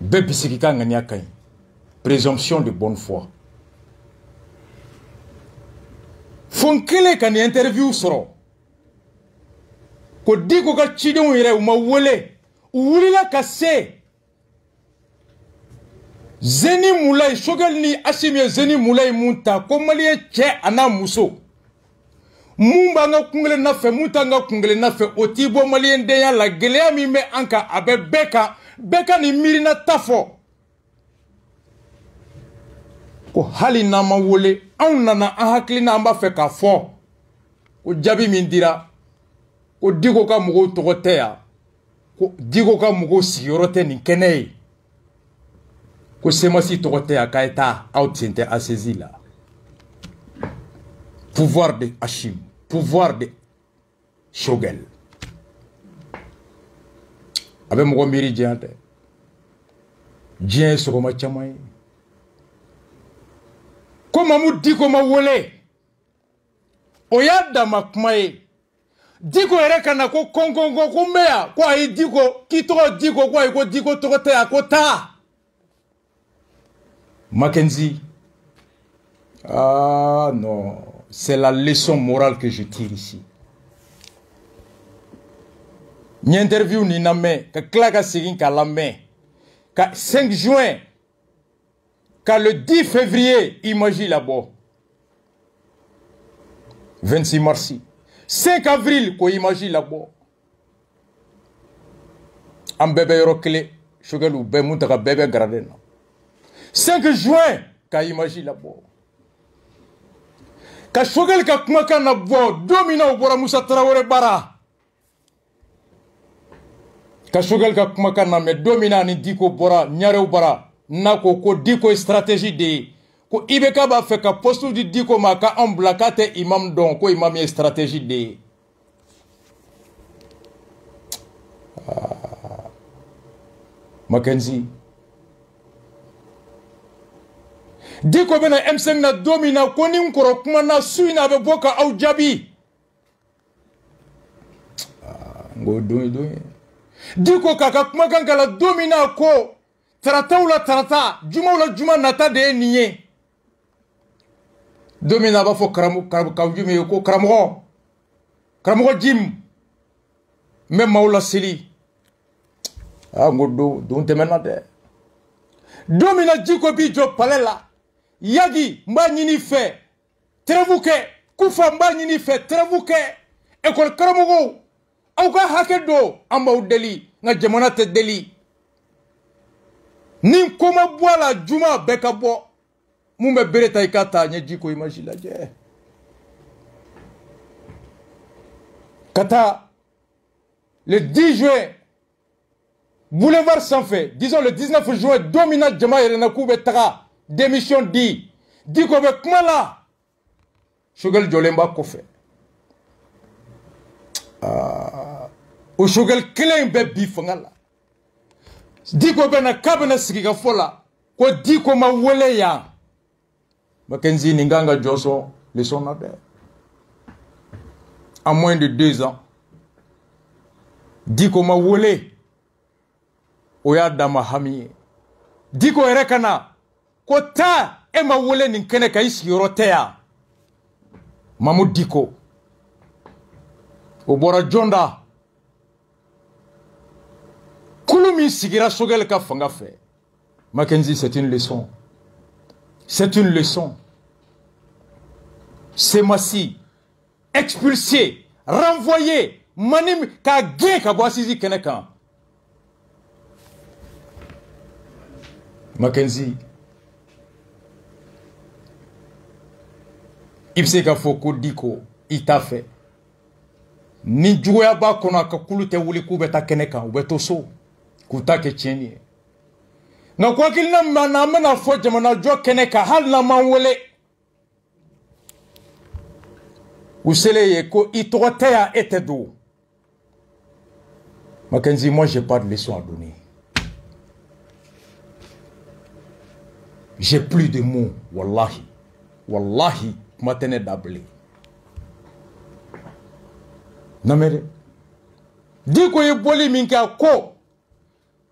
bɛɛ bisigi ka ŋaniya ka ɲi présomption de bonne foi fo n kɛlen ka nin interview sɔrɔ ko Diko ka cidenw yɛrɛ u ma wele u wulila ka se Zeni Moulay Choguel ni Assimi ye Zeni Moulay mun ta ko maliyɛn cɛ a n'a muso mun b'an ka kungelen nafɛ mun t'an ka kungelen nafɛ o t'i bɔ maliyɛn denya la gɛlɛya min bɛ an kan a bɛ bɛɛ ka nin miirina ta fɔ ko hali n'an ma wele anw nana an hakilina an b'a fɛ k'a fɔ o jaabi min dira ko Diko ka mɔgɔw tɔgɔ tɛ yan ko Diko ka mɔgɔw sigiyɔrɔ tɛ nin kɛnɛ ye ko Semasi tɔgɔ tɛ yan k'a ye taa aw sen tɛ assise la pouvoir de Hachim pouvoir de Choguel a bɛ mɔgɔ miiri diɲɛ tɛ diɲɛ ye sɔgɔma caman ye ko Mamu Diko ma wele o y'a dama kuma ye Diko yɛrɛ ka na ko kɔnkɔnkɔ ko n bɛ yan ko ayi Diko k'i tɔgɔ Diko ko ayi ko Diko tɔgɔ tɛ yan ko taa Mackenzie non c'est la leçon morale que je tire ici ni interview ni na mɛn ka tila ka segin k'a lamɛn ka 5 juin ka le 10 février image la bɔ 26 mars 5 avril ko image la bɔ an bɛɛ bɛ yɔrɔ kelen Choguel u bɛɛ mun ta ka bɛɛ bɛ garaden na 5 juin ka image la bɔ ka Choguel ka kumakan na bɔ don min na u bɔra Musa Tarawele bara ka Choguel ka kumakan na mɛ don min na ni Diko bɔra Ɲarew bara n'a ko Diko ye stratégie de ye ko IBK b'a fɛ ka poste di Diko ma ka an bila k'a tɛ imam dɔn ko imam ye stratégie de ye Mackenzie Diko bena M5 na don min na ko ni n kɔrɔ kuma na su in na a bɛ bɔ ka aw jaabi n ko don ye Diko k'a ka kumakan k'a la don min na ko tarataw la tarata jumaw la juma nata de ye nin ye don min na a b'a fɔ karamɔgɔ min ye ko karamɔgɔ Jim n bɛ maaw laseli n ko don tɛmɛna dɛ don min na Diko b'i jɔ palais la Yagi n b'a ɲini fɛ trêve kɛ Kufa n b'a ɲini fɛ trêve kɛ école karamɔgɔw aw ka hakɛ don an b'aw deli nka jamana tɛ deli ni ko ma bɔ a la juma bɛɛ ka bɔ Moumbe bereta ikata nye diko imagine la je. Kata le 10 juin Boulevard sans fait, disons le 19 juin, dominant Djama Yerenakou Betara, démission dit qu'on veut Kmala. Shogel Jolemba Kofe. Ou Shogel Kelen Bebi Fangala. Dit qu'on veut na Kabana Sigiga Fola, ko dit qu'on ma wole ya. Mackenzie Ninganga Joso, les son abe. En moins de 2 ans, dit qu'on ma wole. Oya dama hami diko erekana ko ta e ma wole nin kene ka isi yorotea mamu diko o bora jonda kulumi sigira sogel ka fanga fe Mackenzie. C'est une leçon, c'est une leçon. C'est Massi expulsé, renvoyé, manim ka gen ka boisizi kene kan Mackenzie. Ibseka foko diko ita fait. Ni juya ba kona ka kulute wuli kubeta keneka ubeto so kutake cheni. Na kwa kilina mana fo jamana jo keneka hal na manwele. Usele ye ko itotea etedo. Mackenzie, moi j'ai pas de leçon à donner. J'ai plus de mots, wallahi. Wallahi, matene d'abli. Namere. Diko ye boli minka ko.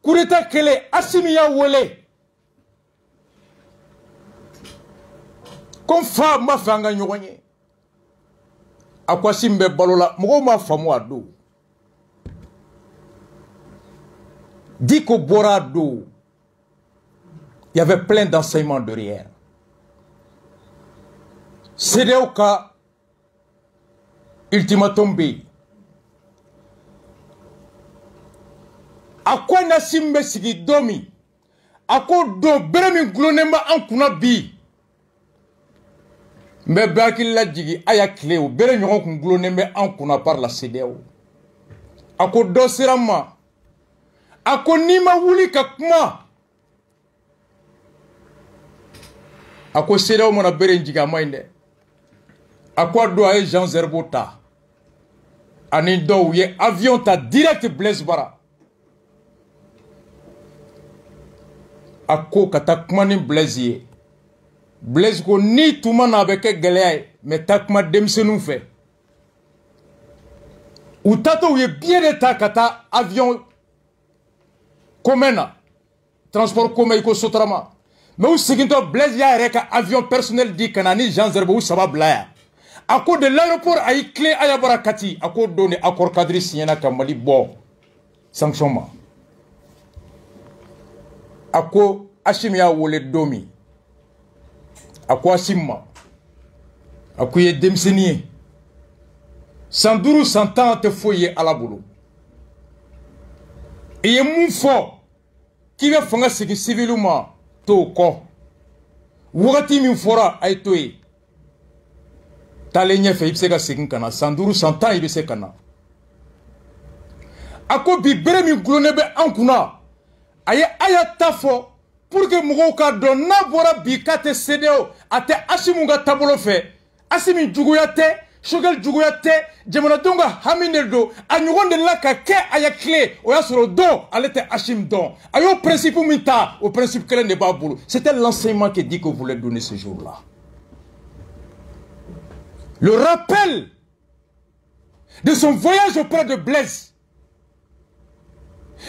Kureta kele asimiya wole. Comme femme ma fanga nyonye. Akwa simbe balola, mgo ma famu ado. Diko bora do. Il y avait plein d'enseignements derrière. C'est au cas ultimatum B. À quoi Nassim Sigi domi? À quoi do Beremi Glonema Ankuna bi? Mais Bakil la digi aya clé ou Beremi Glonema Ankuna par la CDO. À quoi do Serama? À quoi Nima Wuli Kakma? A quoi c'est mon aberenjiga moinde? A quoi doit Jean Zerbota? Anido ye avion ta direct Blaise Bara. A quoi katakmani Blaise? Blaise ko ni tout man avec galère, mais takma demsenou fait. Ou tato ye bien d'état kata avion commun, transport commun ko sotrama. Mais où c'est que Blaise y a un avion personnel dit Kanani Jean Zerbo ça va blayer. À cause de l'aéroport à Ikle Ayabarakati, à cause donné accord cadre signé na Kamali bon sanctionnement. À cause Ashimia Wole Domi. À quoi Simma. À quoi y demsenier. 112 100 ans te foyer à la boulot. Et y a mon fort qui va faire ce qui civilement. Toko wati min fora ay toy tale nyefe ibseka sekin kana 112 100 ans ibse kana ako bi bere mi glonebe ankuna aye ayatafo pour que mugo ka don na bora bi kate CDO ate asimunga tabolo fe asimi juguyate shogel juguyate jamana donga hamineldo anyugonde laka ke aya clé o yasoro don alete ashim don ayo principe minta au principe que ne pas boulot. C'était l'enseignement que dit que vous voulez donner ce jour-là. Le rappel de son voyage auprès de Blaise,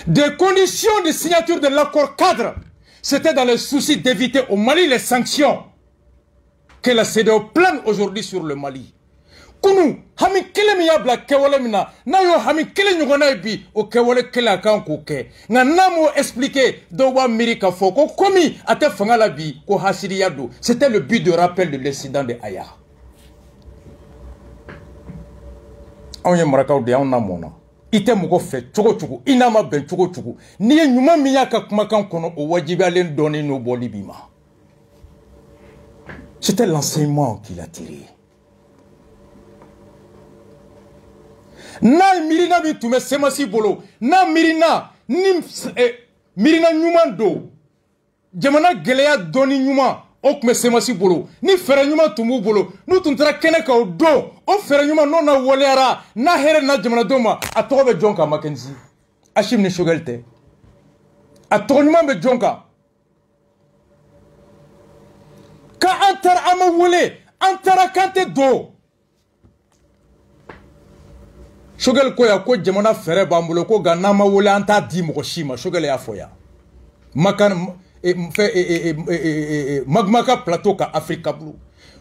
des conditions de signature de l'accord cadre, c'était dans le souci d'éviter au Mali les sanctions que la CEDEAO plane aujourd'hui sur le Mali. Kunu hami kele mi yabla kewole mina na yo hami kele nyugona bi o kewole kele akan ko ke nga namo expliquer do wa mirika foko komi ate fanga la bi ko hasidi yado. C'était le but de rappel de l'incident de Aya. On ye marakaw de on namona ite mugo fe chogo chogo inama ben chogo chogo ni nyuma mi yaka kumakan kono o wajibi alen doni no boli bima C'était l'enseignement qu'il a tiré. Na mirina bi tume semasi bolo na mirina ni mirina nyuman do jamana geleya doni nyuma o kume semasi bolo ni fere nyuma tumu bolo nu tuntara kene ka o do o fere nyuma no na wolera na here na jamana doma a togo be jonka Mackenzie Achim ni shogelte a togo nyuma be jonka ka antara ama wole antara kante do Shogel koya ko jamana fere bambulo ko ganama wole anta di mo shima shogel ya foya makan magmaka plateau ka Afrika Blue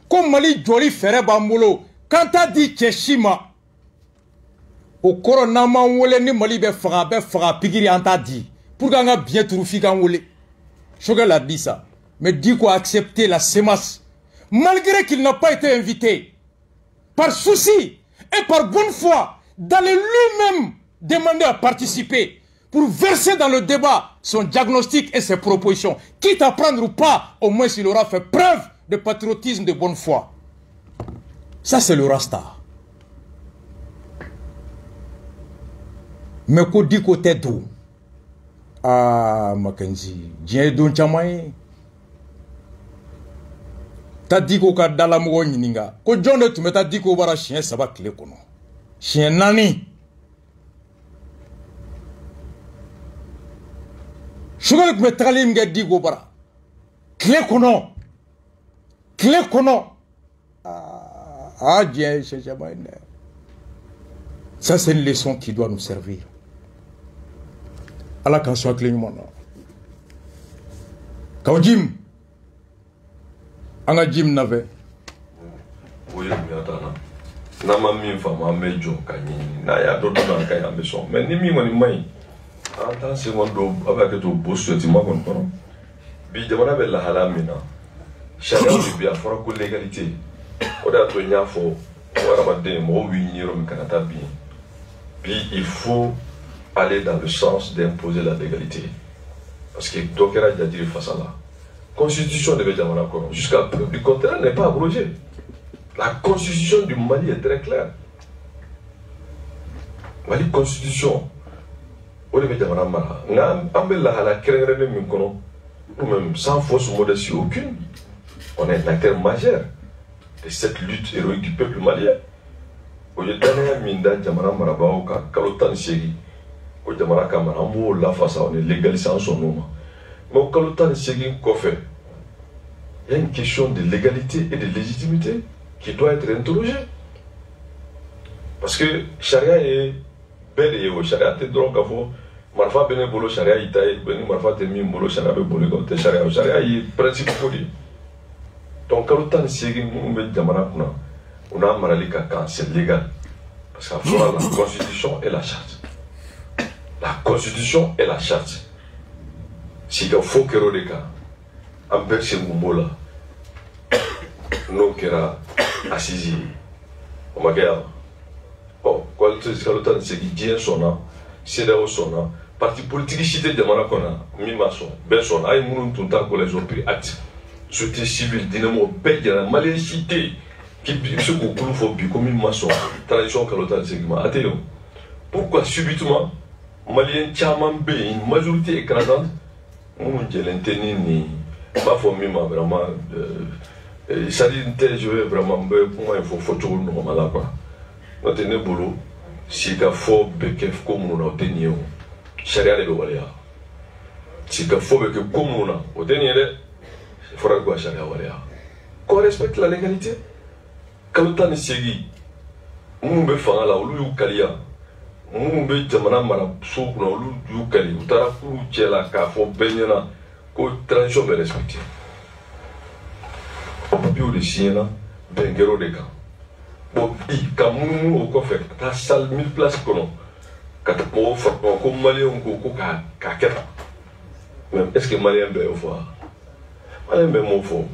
ko Mali joli fere bambulo kanta di cheshima o koro nama wole ni Mali be faga pigiri anta di pour ganga bien troufi kan wole Shogel a dit ça mais dit quoi accepter la sémasse malgré qu'il n'a pas été invité par souci et par bonne foi d'aller lui-même demander à participer pour verser dans le débat son diagnostic et ses propositions. Quitte à prendre ou pas, au moins s'il aura fait preuve de patriotisme, de bonne foi. Ça, c'est le Rasta. Mais qu'on dit côté d'où? Ah, Mackenzie, j'ai don chamaye. T'as dit qu'on a dans la mouille ninga. Ko John tu m'as dit qu'on va chien, ça va clé kono. Chien nani. Sugal me tralim nga digo bara. Clé kono. Clé kono. Ah, Dieu, c'est jamais. Ça, c'est une leçon qui doit nous servir. Allah quand soit clé mon nom. Quand Jim. Anga Jim n'avait. Oui, mais attends. Na ma min fa ma mejo kanyi na ya do do na ka ya meso mais ni mi woni mai anta se mo do aba to bosso ti ma kon kono bi jamana be la halamina sharia bi a fora ko légalité o da to nya fo wara ba de mo wi nyiro mi kanata bi il faut aller dans le sens d'imposer la légalité parce que dokera déjà dit face à la constitution de jamana kono jusqu'à preuve du contraire n'est pas abrogée. La constitution du Mali est très claire. Mali constitution, on est bien dans Mara. Nous-mêmes, sans fausse modestie aucune, on est un acteur majeur de cette lutte héroïque du peuple malien. Au lieu d'aller à Minda, Jamana Marabaoka, Kalotan Seri, au Jamana Kamara, la face on est légalisé en son nom. Mais au Kalotan Seri, il y a une question de légalité et de légitimité qui doit être interrogé. Parce que Sharia est bel et au Sharia te donc avant Marfa bene bolo Sharia itaï bene Marfa te mi bolo Sharia be bolo comme Sharia Sharia est principe codé. Donc quand on signe on met jamana kuna on a maralika quand c'est légal parce que la constitution et la charte. La constitution et la charte. Si il faut que le cas en berse mumbola non kera assisi o magaya oh quoi tu sais que c'est qui dit sona c'est là où sona parti politique cité de manakona mi maso ben sona ay munu tunta ko les opri acte société civile dynamo payera malien cité qui se beaucoup faut bi comme mi maso tradition kalotan segment ateo pourquoi subitement malien chaman be une majorité écrasante on jelenteni ni pas faut mi vraiment ça dit je vais vraiment comment il faut tout le monde là quoi notre né boulot si ka faut bekef comme on a tenu charia de walia si ka faut bekef comme on a tenu il faudra quoi charia walia qu'on respecte la légalité quand on est segi on be fanga la olu yukalia on be jamana mara souku na olu yukali utara ku chela ka faut benyana ko transition be respecter bio de chien bengero de camp bon i kamu au coffre ta salle 1000 places kono kata mo fa ko malien ko ka keta même est-ce que malien be au fois malien be mo fo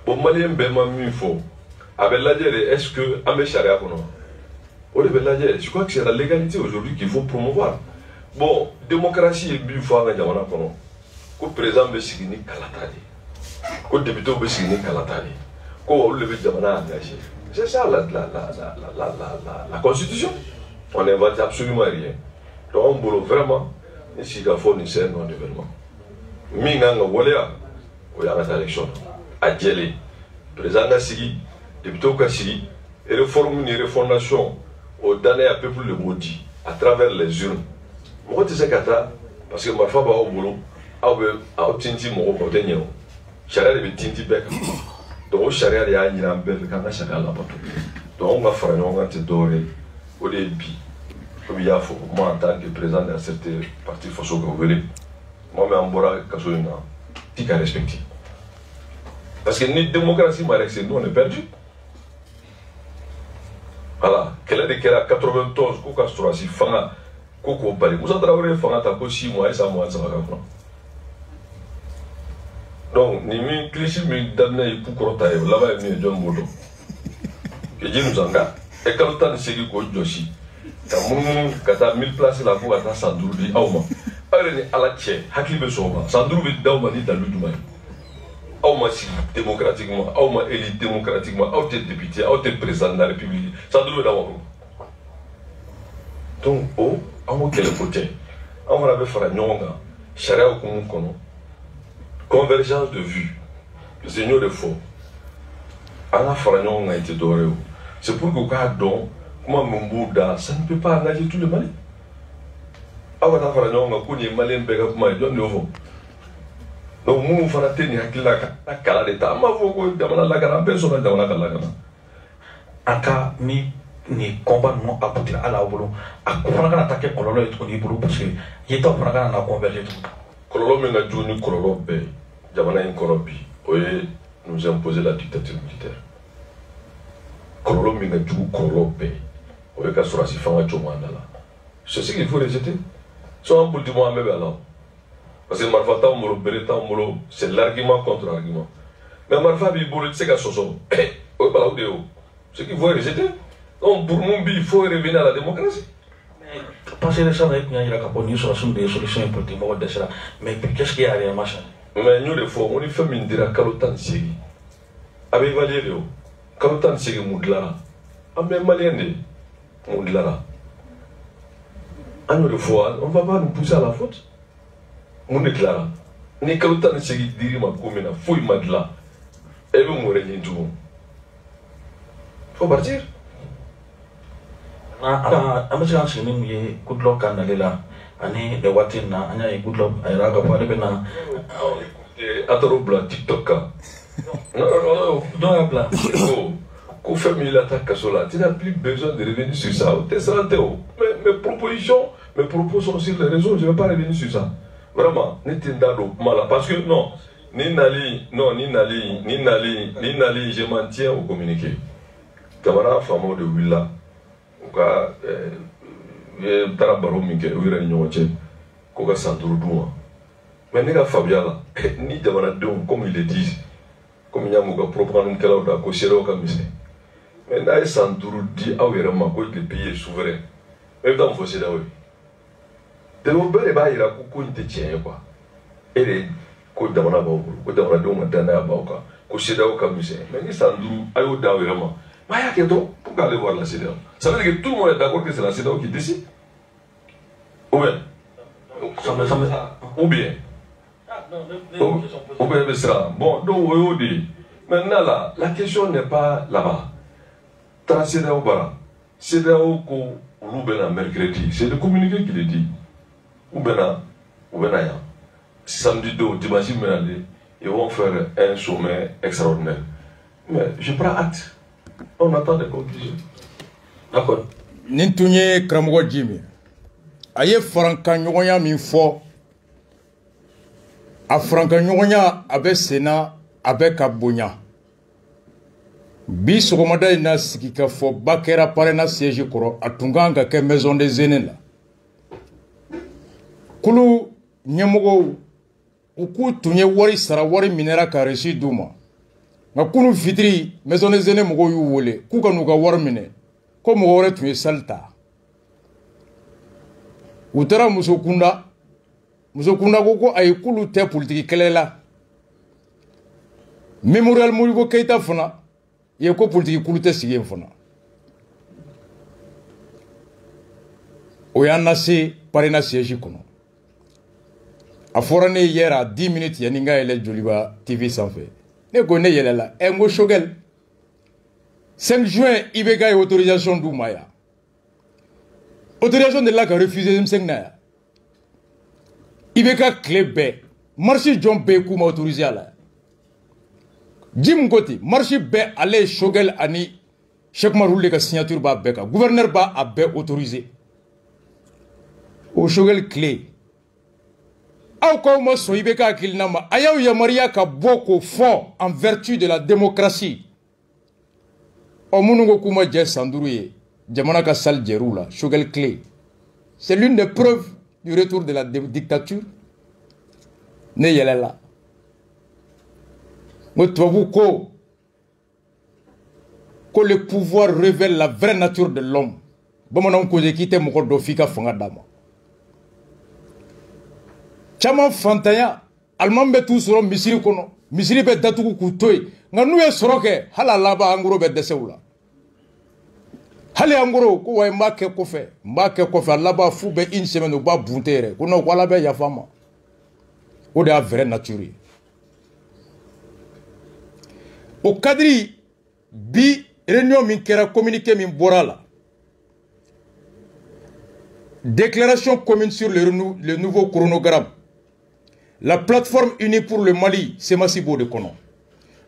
bon malien be ma mi fo avec la dire est-ce que amé charia kono o de la dire je crois que c'est la légalité aujourd'hui qu'il faut promouvoir bon démocratie bi fo nga jamana kono ko président be sigini kalatani ko député be sigini kalatani qu'on le Jamana engagé. C'est ça la Constitution. On n'invente absolument rien. Donc on boulot vraiment, ici il faut c'est un non-événement. Minganga Wolea, il y a une élection. À Djeli, président Nassigi, député Kassigi, et réforme une refondation au dernier peuple le maudit à travers les urnes. Moi, je sais parce que ma femme va au boulot, a tinti mon côté. Charia de tinti bec. Donc, charia de Yanni Lambert, quand on a charia là-bas. Donc, on va faire un petit doré au début. Comme il y a, moi, en tant que président d'un certain parti, il faut que vous voulez. Moi, je suis un petit cas respecté. Parce que la démocratie, nous, on est perdu. Voilà, quelle est de 94, Kouka Strassi, Fanga, Koko Bali. Vous avez travaillé Fanga, Tako 6 mois et 100 mois, ça va faire. Donc, ni mi cliché, mi damné, pour crotailler, là-bas, il y a John Modo. Et je nous engage. Et quand le temps de série, quoi, Joshi, quand 1000 places, la voie, à Sandrou, dit, Auma. Alors, à la tchè, Haklibe Soma, Sandrou, Dauma, dit, dans l'Oudoumai. Auma, si démocratiquement, Auma, élu démocratiquement, Auma, député, Auma, président de la République, Sandrou, Dauma. Donc, Auma, quel côté? Auma, avait fait un nyonga, Charia, au Kono, convergence de vues, le Seigneur de faux. Auma, Fragnon a été doré. C'est pour que quand don, comment Mbouda, ça ne peut pas engager tout le Mali. Awa ta fara nyonga ko ni Malien bega kuma don novo. Donc mu fara teni hakila ka kala de ta ma fo ko jamana la kana personne jamana kala kana. Aka ni combat non aputir ala bolo akufana kana take kololo et koni bolo parce que yeta fana kana na converger tout. Kololo me na joni kololo be jamana en korobi oye nous imposer la dictature militaire. Kololo me na joni kololo be oye ka sura si fanga chomanda la. C'est ce qu'il faut rejeter. Soit pour du moins même alors. Parce que Marfata c'est l'argument contre l'argument. Mais Marfa Biboul, c'est qu'à Soso. Ce qu'il faut rejeter. Donc pour nous, il faut revenir à la démocratie. Parce que ça, il y a des solutions politiques. Mais qu'est-ce qu'il y a derrière machin? Mais nous, les fois, on est fait une dira Kalotan Segi. Avec Valérie, Kalotan Segi Moudlara. Avec Malien, Moudlara. Une fois, on ne va pas nous pousser à la faute. On déclare. Ni Kalotan Segi diri ma commune, fouille madla. Et vous mourrez tout. Faut partir. Amazon sini ye good luck kanalela ani de watina anya ye good luck ayraga pale bena ataro bla TikTok. Non bla. Qu'on fait mille attaques là, tu n'as plus besoin de revenir sur ça. Mes propositions, mes propos sont sur les réseaux, je ne vais pas revenir sur ça. Vraiment, parce que non, ni Nali, je m'en tiens au communiqué. Camara Famo de Willa, Tarabaro Mike, Wira Nyoche, Koga Santuruduma. Mais n'est-ce pas Fabiala, ni Jamana Dom, comme il le dit, comme il y a mon propre nom qu'elle a coché au camisé. Mais là, Santourou dit à Wérama que le pays est souverain. Même dans le fossé d'Aoué. De l'Aubert, il y a beaucoup de tiens. Et les côtes d'Amana Baou, côtes d'Amana Doma Dana Baouka, coché d'Aou camisé. Mais les Santourou, Ayo d'Aouérama. Mais il y a quelque chose pour aller voir la CEDEAO. Ça veut dire que tout le monde est d'accord que c'est la CEDEAO qui décide. Ou bien. Ou bien. Ou bien, bon, donc, on dit. Maintenant, là, la question n'est pas là-bas. CEDEAO bara, CEDEAO ko olu bena mercredi, c'est le communiqué qui le dit. Ou bena ya. Samedi 2, dimanche menale, ils vont faire un sommet extraordinaire. Mais je prends acte. On attend des conclusions. D'accord. Nintunye Kramogo Jimmy. Aye Franka Nyoya Minfo. A Franka Nyoya avec Sénat, avec Abounya. Bi sogomada ina sikika fo bakera pare na siège koro atunganga ke maison des aînés la kulu nyemogo uku tunye wari sara wari minera ka reçu duma ngakunu fitri maison des aînés mogo yu wole ku kanu ka war mine ko mogo wore tunye salta utara musokunda koko ay kulu te politique kelela Memorial Modibo Keita fana il y a quoi politique kulute sigé fona o ya nase parena siège kono a fora ne hier à 10 minutes yaninga ele joliba TV sans fait ne ko ne yelela engo shogel 5 juin ibega autorisation du maya autorisation de la ka refusé m5 na ibeka clé marché John B kuma autorisé la Jim Goti marché B aller shogel ani Cheikh Maroule ka signature ba beka gouverneur ba a be autorisé au shogel clé aw ko mo so ibeka kilnama ayaw ya maria ka boko fond en vertu de la démocratie o munungo kuma je sanduruye jamana ka sal jerula shogel clé c'est l'une des preuves du retour de la dictature ne yelela ko le pouvoir révèle la vraie nature de l'homme bamanan ko je kite mo ko do fika fanga dama chama fantaya alman be tout soro misiri kono misiri be datugu ku toy nganu e soroke hala laba anguro be desewula hali anguro ko way mbake ko fe laba fu be une semaine ba buntere ko no wala be ya fama o de a vraie nature au cadre bi réunion min kera communiqué min borala déclaration commune sur le nouveau chronogramme. La plateforme unie pour le Mali, c'est Massibo de Kono.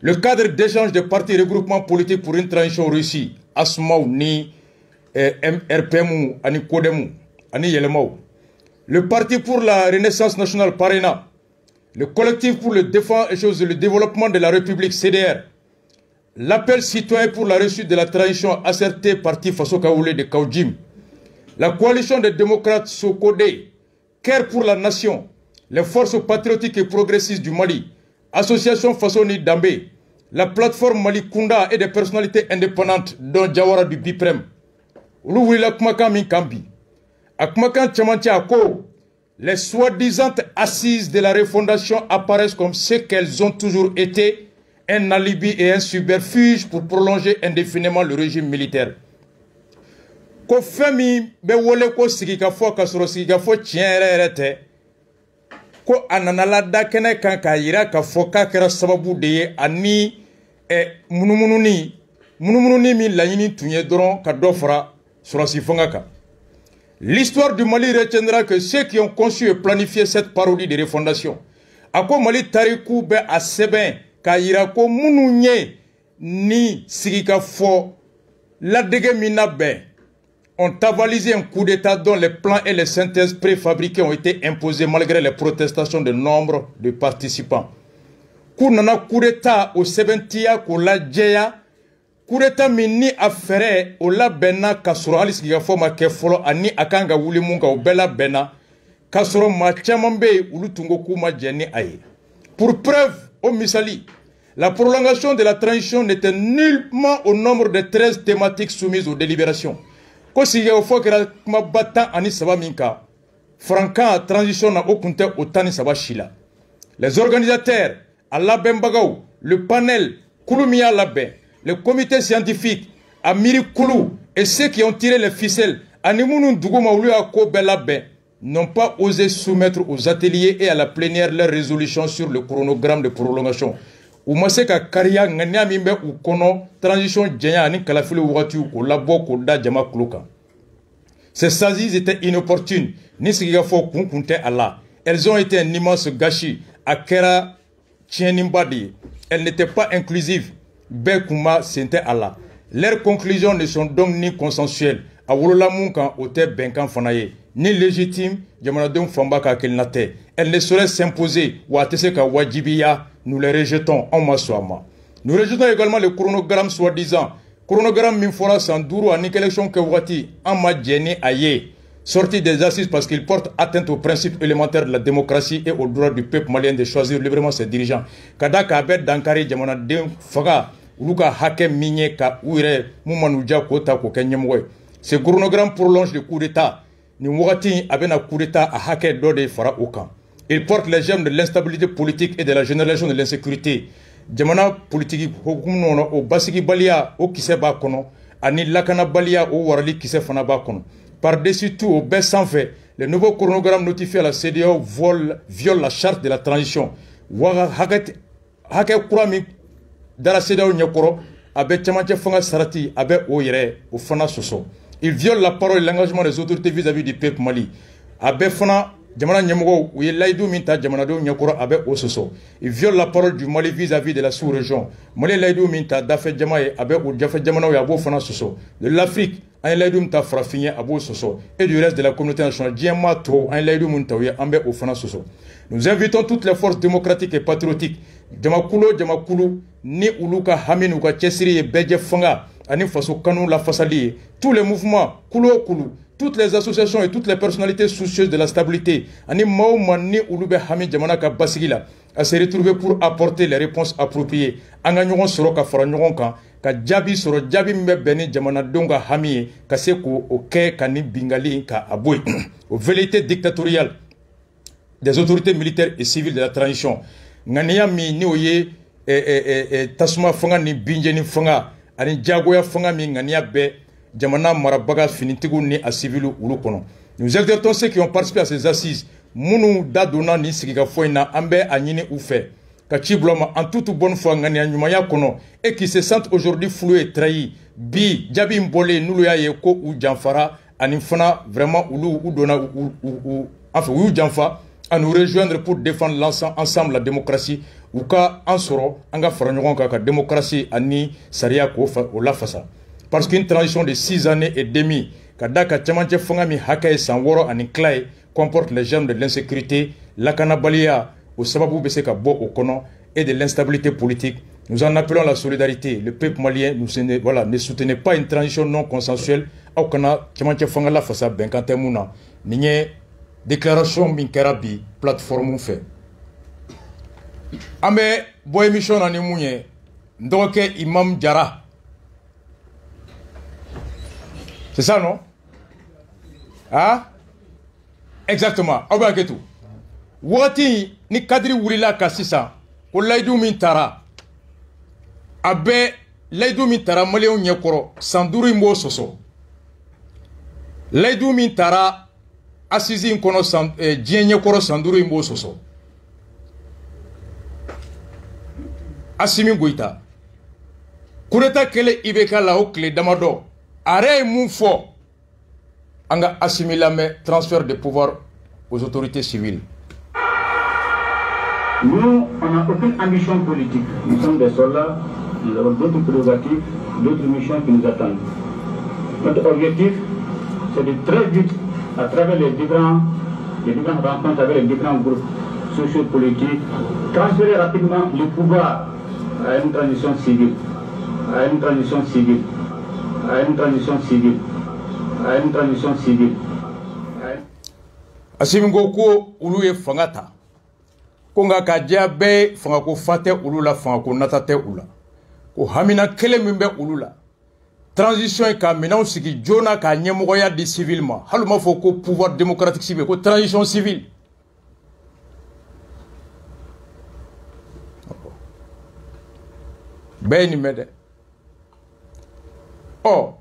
Le cadre d'échange des partis regroupements politiques pour une transition réussie, Asmaou ni RPMU, Ani Kodemu, Ani Yelemou. Le parti pour la Renaissance nationale Parena. Le collectif pour le développement de la République CDR. L'appel citoyen pour la réussite de la transition asserté parti Faso Kaoulé de Kaoudjim. La coalition des démocrates Sokodé, Caire pour la nation. Les forces patriotiques et progressistes du Mali, Association Fassoni Dambé, la plateforme Mali Kunda et des personnalités indépendantes dont Jawara du Biprem. Les soi-disant assises de la refondation apparaissent comme ce qu'elles ont toujours été, un alibi et un subterfuge pour prolonger indéfiniment le régime militaire. Ko femi be wole ko sigika fo kasoro sigika fo tienrerete ko ananala da kene kan ka yira ka fo ka kera sababu de ani munumuni mi lañini tunye doron ka dofra sur sifongaka. L'histoire du Mali retiendra que ceux qui ont conçu et planifié cette parodie de refondation ako Mali tariku be aseben ka yira ko mununye ni sigika fo la dege minabe ont avalisé un coup d'État dont les plans et les synthèses préfabriquées ont été imposés malgré les protestations de nombre de participants. Kounana coup d'État au Sebentia, Koula Djeya, coup d'État mini affaire au la Bena, Kasoro Alice Gafoma Kefolo, Ani Akanga Wulimunga, au Bella Bena, Kasoro Machamambe, Ulutungo Kuma Djeni Aye. Pour preuve, au Misali, la prolongation de la transition n'était nullement au nombre de 13 thématiques soumises aux délibérations. Ko sige o fo kera kuma batan ani saba minka franka transition na okunte otani saba shila. Les organisateurs Allah Bembagaou, le panel Kouloumia Labé, le comité scientifique Amiri Koulou et ceux qui ont tiré les ficelles Animounou Dougouma Oulu Ako Belabé n'ont pas osé soumettre aux ateliers et à la plénière leur résolution sur le chronogramme de prolongation. Ou maseka karia ngania mimbe ou kono transition djenya ni kalafile wati ou labo ko da jama kluka. Ces saisies étaient inopportunes, ni sigiga fo kunkunte Allah. Elles ont été un immense gâchis. Akera Tchenimbadi. Elles n'étaient pas inclusives. Bekuma sente Allah. Leurs conclusions ne sont donc ni consensuelles. Awolola munkan ote benkan fanaye. Ni légitimes, jamanadon fambaka kelnate. Elles ne sauraient s'imposer ou ateseka wajibiya. Nous les rejetons en massouama. Nous rejetons également le chronogramme soi-disant. Chronogramme Minfora Sandouro en élection Kewati en Madjeni Aye. Sorti des assises parce qu'il porte atteinte aux principes élémentaires de la démocratie et au droit du peuple malien de choisir librement ses dirigeants. Kadaka Abed Dankari Jamana Den Faga, Luka Hakem Minye Ka Ouire Moumanouja Kota Kokenyemwe. Ce chronogramme prolonge le coup d'État. Nimouati Abena coup d'État à Hake Dode Fara Okan. Il porte les germes de l'instabilité politique et de la généralisation de l'insécurité. jamana politique hokum nono o basigi balia o kise ba kono ani lakana balia o warali kise fana ba kono. Par-dessus tout, au baisse sans fait, le nouveau chronogramme notifié à la CEDEAO viole la charte de la transition. Hake Kurami, dans la CEDEAO Nyokoro, avec Tchamantia Fanga Sarati, avec Oyere, au Fana Soso. Il viole la parole et l'engagement des autorités vis-à-vis du peuple Mali. Avec Fana, Djamana Nyamogo, où il laïdou minta Djamanado Nyokoro, avec Ososo. Il viole la parole du Mali vis-à-vis de la sous-région. Mali laïdou minta Dafé Djamaye, avec ou Djafé Djamano et Abo Fana Soso. De l'Afrique, un laïdou ta frafinye Abo Soso. Et du reste de la communauté nationale, Djema To, un laïdou mintaouye, Ambe au Fana Soso. Nous invitons toutes les forces démocratiques et patriotiques. Djamakulu, ni Uluka Hamin Uka Chesiri et Bedje Fanga, Ani Faso Kanou La Fasali, tous les mouvements, Kulu, toutes les associations et toutes les personnalités soucieuses de la stabilité, Ani Maouman ni Ulube Hamid Djamanaka Basigila, à se retrouver pour apporter les réponses appropriées. Angagnon Soroka Faranyoronka, ka Djabi Soro Djabi Mbeni Djamana Donga Hami, Kaseko Oke Kani Bingali Ka Aboui, aux velléités dictatoriales des autorités militaires et civiles de la transition. Ngania mi ni oye tasuma fanga ni binje ni fanga ani jagoya fanga mi ngania be jamana marabaga finitigu ni a civilu ulu kono. Nous exhortons ceux qui ont participé à ces assises munu dadona ni sigika foina ambe anyini oufe kachibloma en toute bonne foi ngania nyumaya kono et qui se sentent aujourd'hui floués et trahis bi jabi mbole nulu ya yeko ou janfara ani fana vraiment ulu ou dona ou enfin ou janfa à nous rejoindre pour défendre ensemble la démocratie ou ka ansoro anga faranyon ka démocratie ani saria ko la fasa parce qu'une transition de 6 années et demie kadaka chamanche fongami hakae sanworo ani klay comporte les germes de l'insécurité la kanabalia au sababu beseka bo okono et de l'instabilité politique. Nous en appelons à la solidarité. Le peuple malien ne soutenait pas une transition non consensuelle au kana chamanche fonga la fasa benkantemuna nigne déclaration Minkarabi, plateforme fait. Ame, boy émission en émounier, donc Imam Diarra. C'est ça, non? Ah? Exactement. Oba Ketou. Wati ni kadri wulila kasisa, o laidou mintara. Abe, laidou mintara, maléon nyekoro, sanduru imbo soso. Laidou mintara, assisi kono djenye koro sanduru imbo soso Assimi Goïta kureta kele ibeka la okle damado are mun fo anga Assimi Lame transfert de pouvoir aux autorités civiles. Nous, on n'a aucune ambition politique. Nous sommes des soldats, nous avons d'autres prérogatives, d'autres missions qui nous attendent. Notre objectif, c'est de très vite, à travers les différentes rencontres avec les différents groupes sociopolitiques, transférer rapidement le pouvoir à une transition civile, à une transition civile, à une transition civile, à une transition civile. Asimingoko ulu ye fangata. Konga ka diabe fangako fate ulu la fangako natate ula. Ko hamina kele mimbe ulu la. Transition et ka maintenant sigi jona ka nyemoya di civilement haluma foko pouvoir démocratique civil ko transition civile beni mede oh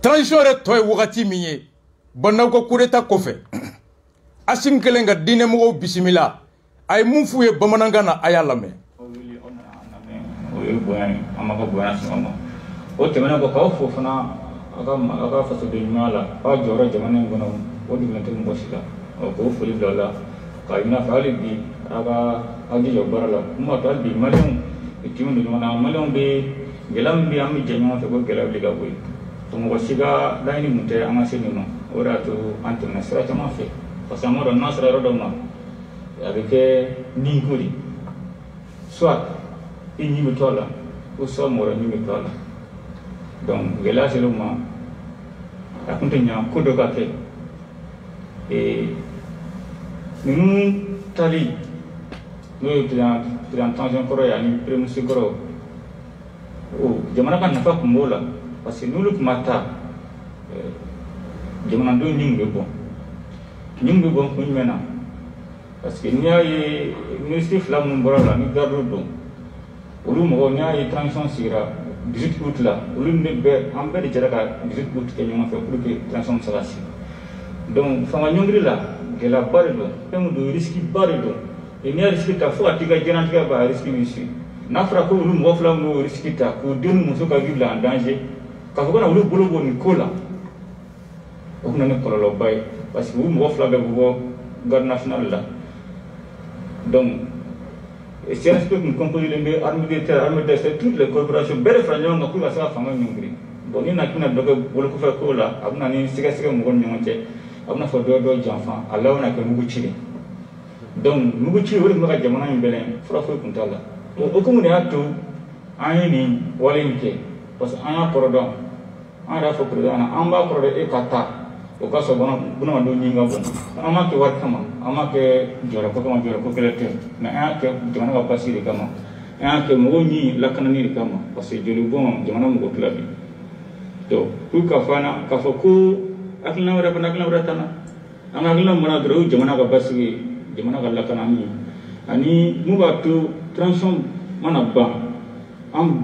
transition re toy wakati miye bonna ko kureta ko fe asim kelenga dine mo bismillah ay mun fuye bamananga na ayalame amaga buana sama o temana ko ka fo fana aga faso de mala pa jora jamana ngono o dimante mo sila o ko fo libla ka ina fali bi aga agi yo barala mo tal bi malon itimu de mana malon be gelam bi am janyo to ko gelam liga boy to mo siga daini munte anga senino ora to antu nasra tama fe pasamo do nasra ro do ma avec ni nguri soit ini mitola uso mora ni mitola donc gela seluma akuntenya kudo kake nous tali nous tiran tension koro ya ni premusi koro o jamana kan nafa kumbola parce que nous le mata jamana do nyingbe bon kunymena parce que n'y a ministre flam numbra la ni gardo do olu mo n'y a transition sira 18 août là olu ne be ambe de jara 18 août ke nyama fait pour que transition sera si donc fama nyongri la de la barre do tem do risque barre do et n'y a risque ta fo atiga jenantiga ba risque ici na fra ko olu mo flam no risque ta ko denu muso ka vivre en danger ka ko na olu bolo bo ni kola o na ne kololo bay parce que olu mo flam be bo garde nationale là. Donc, si on respecte une composition de l'armée de terre, l'armée de terre, toutes les corporations, belle fragile, on a pu faire famille nyongri. Donc, il y a qui n'a pas beaucoup fait quoi là, on a une séquence de mon nyongche, on a fait deux enfants, alors on a que Muguchi. Donc, Muguchi, on a dit jamana imbele, frappe contre là. Au comme on est à tout, on est ni walinke, parce qu'on a cordon, on a fait cordon, on va cordon et kata. O ka so bona do nyinga bon ama ke war kama ama ke jora ko kelete na a ke jona ka pasiri kama a ke mo ni lakana ni kama parce que jolu bon jona mo ko klabi to ku ka fana ka fo ko akna wara tana ama akna mona dro jona ka pasiri jona ka lakana ni ani mu ba to transition mana ba am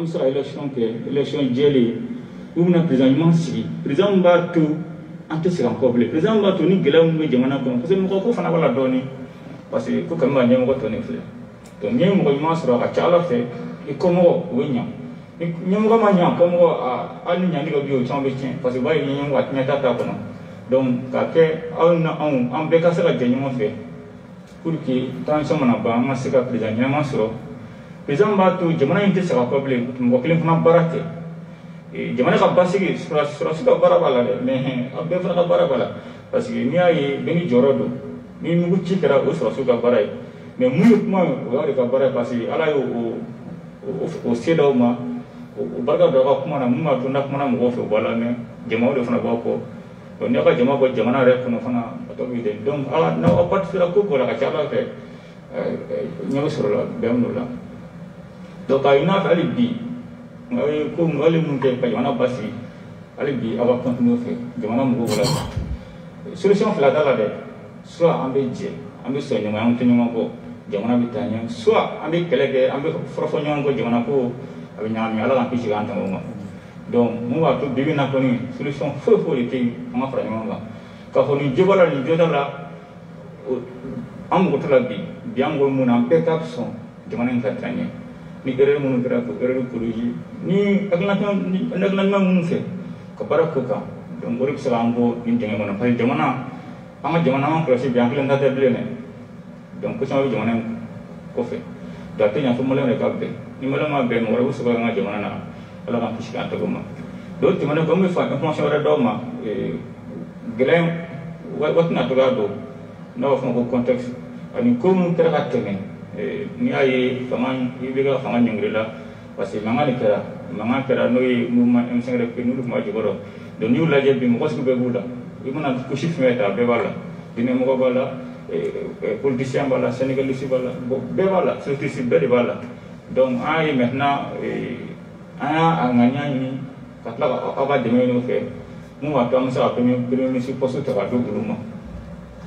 sa election jeli ou na président si président ba to ante sira ko ble président ba to ni gela mu jamana ko parce que mo ko fana wala doni parce que ko kamba nyam ko to ni fle to nyam ko ma sura ka chala fe e ko mo wenya nyam ko ma nyam ko mo a ni nyani ko bio chambe chen parce que ba ni nyam wa nya tata ko no donc ka ke on be ka sera janyo fe pour que transition mana ba ma sika président nyam sura président ba to jamana inte sira ko ble mo ko fana barate jamana ka basigi sura suka barabala de mais abbe fana ka barabala parce que ni ay beni jorodo ni mu ci kera o sura suka baray mais mu yuma o ya ka baray parce que ala yo o sedo ma o barga do ka kuma na mu ma to na kuma na mo fo bala mais jama o fana ba ko o ne ka jama ko jamana re ko fana to bi de donc ala na o pat sura ko la ka chala fe nyamu sura be mu la donc ay na fa ali bi ngai ko ngali mun ke pa jamana basi ali bi aba continue fe jamana mu wala solution fla dala de soit ambe je ambe so nyama on tinyo ko jamana bitanya soit ambe kelege ambe frofo nyon ko jamana ko abi nyami ala kan pisi kan tamu donc mu wa to bibi na ko ni solution fo le ti ma fra nyama ka ko ni jebala ni jodala am ko tala bi biango mun am backup son jamana en katanya ni erreur mun kera ko erreur ko ni agna mun fe ko barako ka donc orip salambo ni tenge mona fay jamana anga jamana ma classe bien que ndata blene donc ko sama jamana ko fe da te nya fo mole ne kabbe ni mala ma be mo wala so nga jamana na ala kan pishka to goma do ti mana ko me fa information wala do ma grem wat na to do na fa ko contexte ani ko mun kera ka tene ni ay faman ibiga faman nyongrela parce que mangani kera no yi mouvement M5 rek nu ma jogoro do ni la jebi mo ko be buda imana ko chiffre meta be wala dine mo ko bala politicien bala sénégalais bala be wala surtout si be wala donc ay maintenant aya anganya ni katla aba de me no fe mo wa tam sa premier ministre poste ta do buluma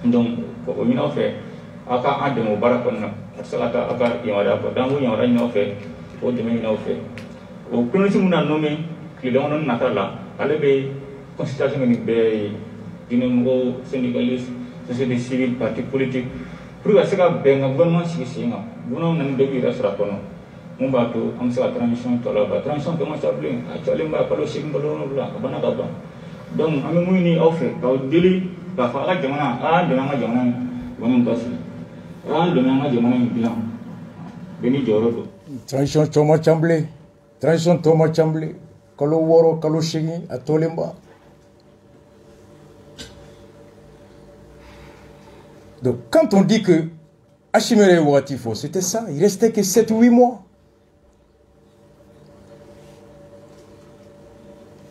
donc ko ni no fe aka ade mo barakon na salata aka yawada ko dangu yawada ni no fe o de me no fe o kuno si muna no me ki do non natala ale be consultation ni be dine mo syndicaliste société civile parti politique pour que ça benga gouvernement si singa bono nan de bi rasra kono mo ba to am sa transition to la ba transition ko mo stable a chale mba palo sim balo no bla bana ka ba donc am mo ni offre ka dili ka fa ga jamana a de ma jamana wonon kasi a de ma jamana bilan beni jorodo transition Thomas Chamblé kalo woro kalo shigi atolemba. Donc quand on dit que Achimere Ouatifo, c'était ça, il restait que 7 ou 8 mois.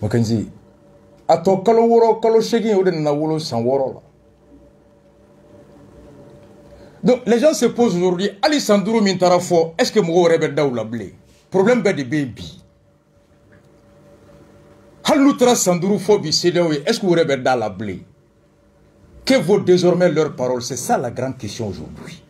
Makanzi, ato kalo woro kalo shigi ode na wolo san woro la. Donc les gens se posent aujourd'hui, Ali Sandourou Mintarafo, est-ce que Mogo Rebeda ou la blé? Problème de baby. Haloutra Sandourou Fobi CDO, est-ce que vous Rebeda la blé? Que vaut désormais leur parole? C'est ça la grande question aujourd'hui.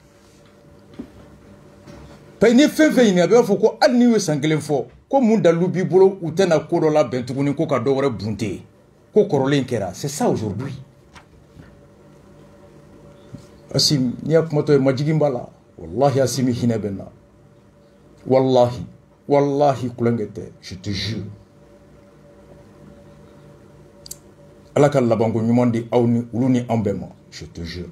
Parce que fait il n'y a pas faut alniwe sangelen fo ko munda lubi bolo ou tena ko la bentuguni ko ka dowre bunte ko korolen kera. C'est ça aujourd'hui. Asim niya kumato majigi mbala wallahi asimi hinebena wallahi kulengete, je te jure. Alaka labango nyumandi awni uluni ambema, je te jure.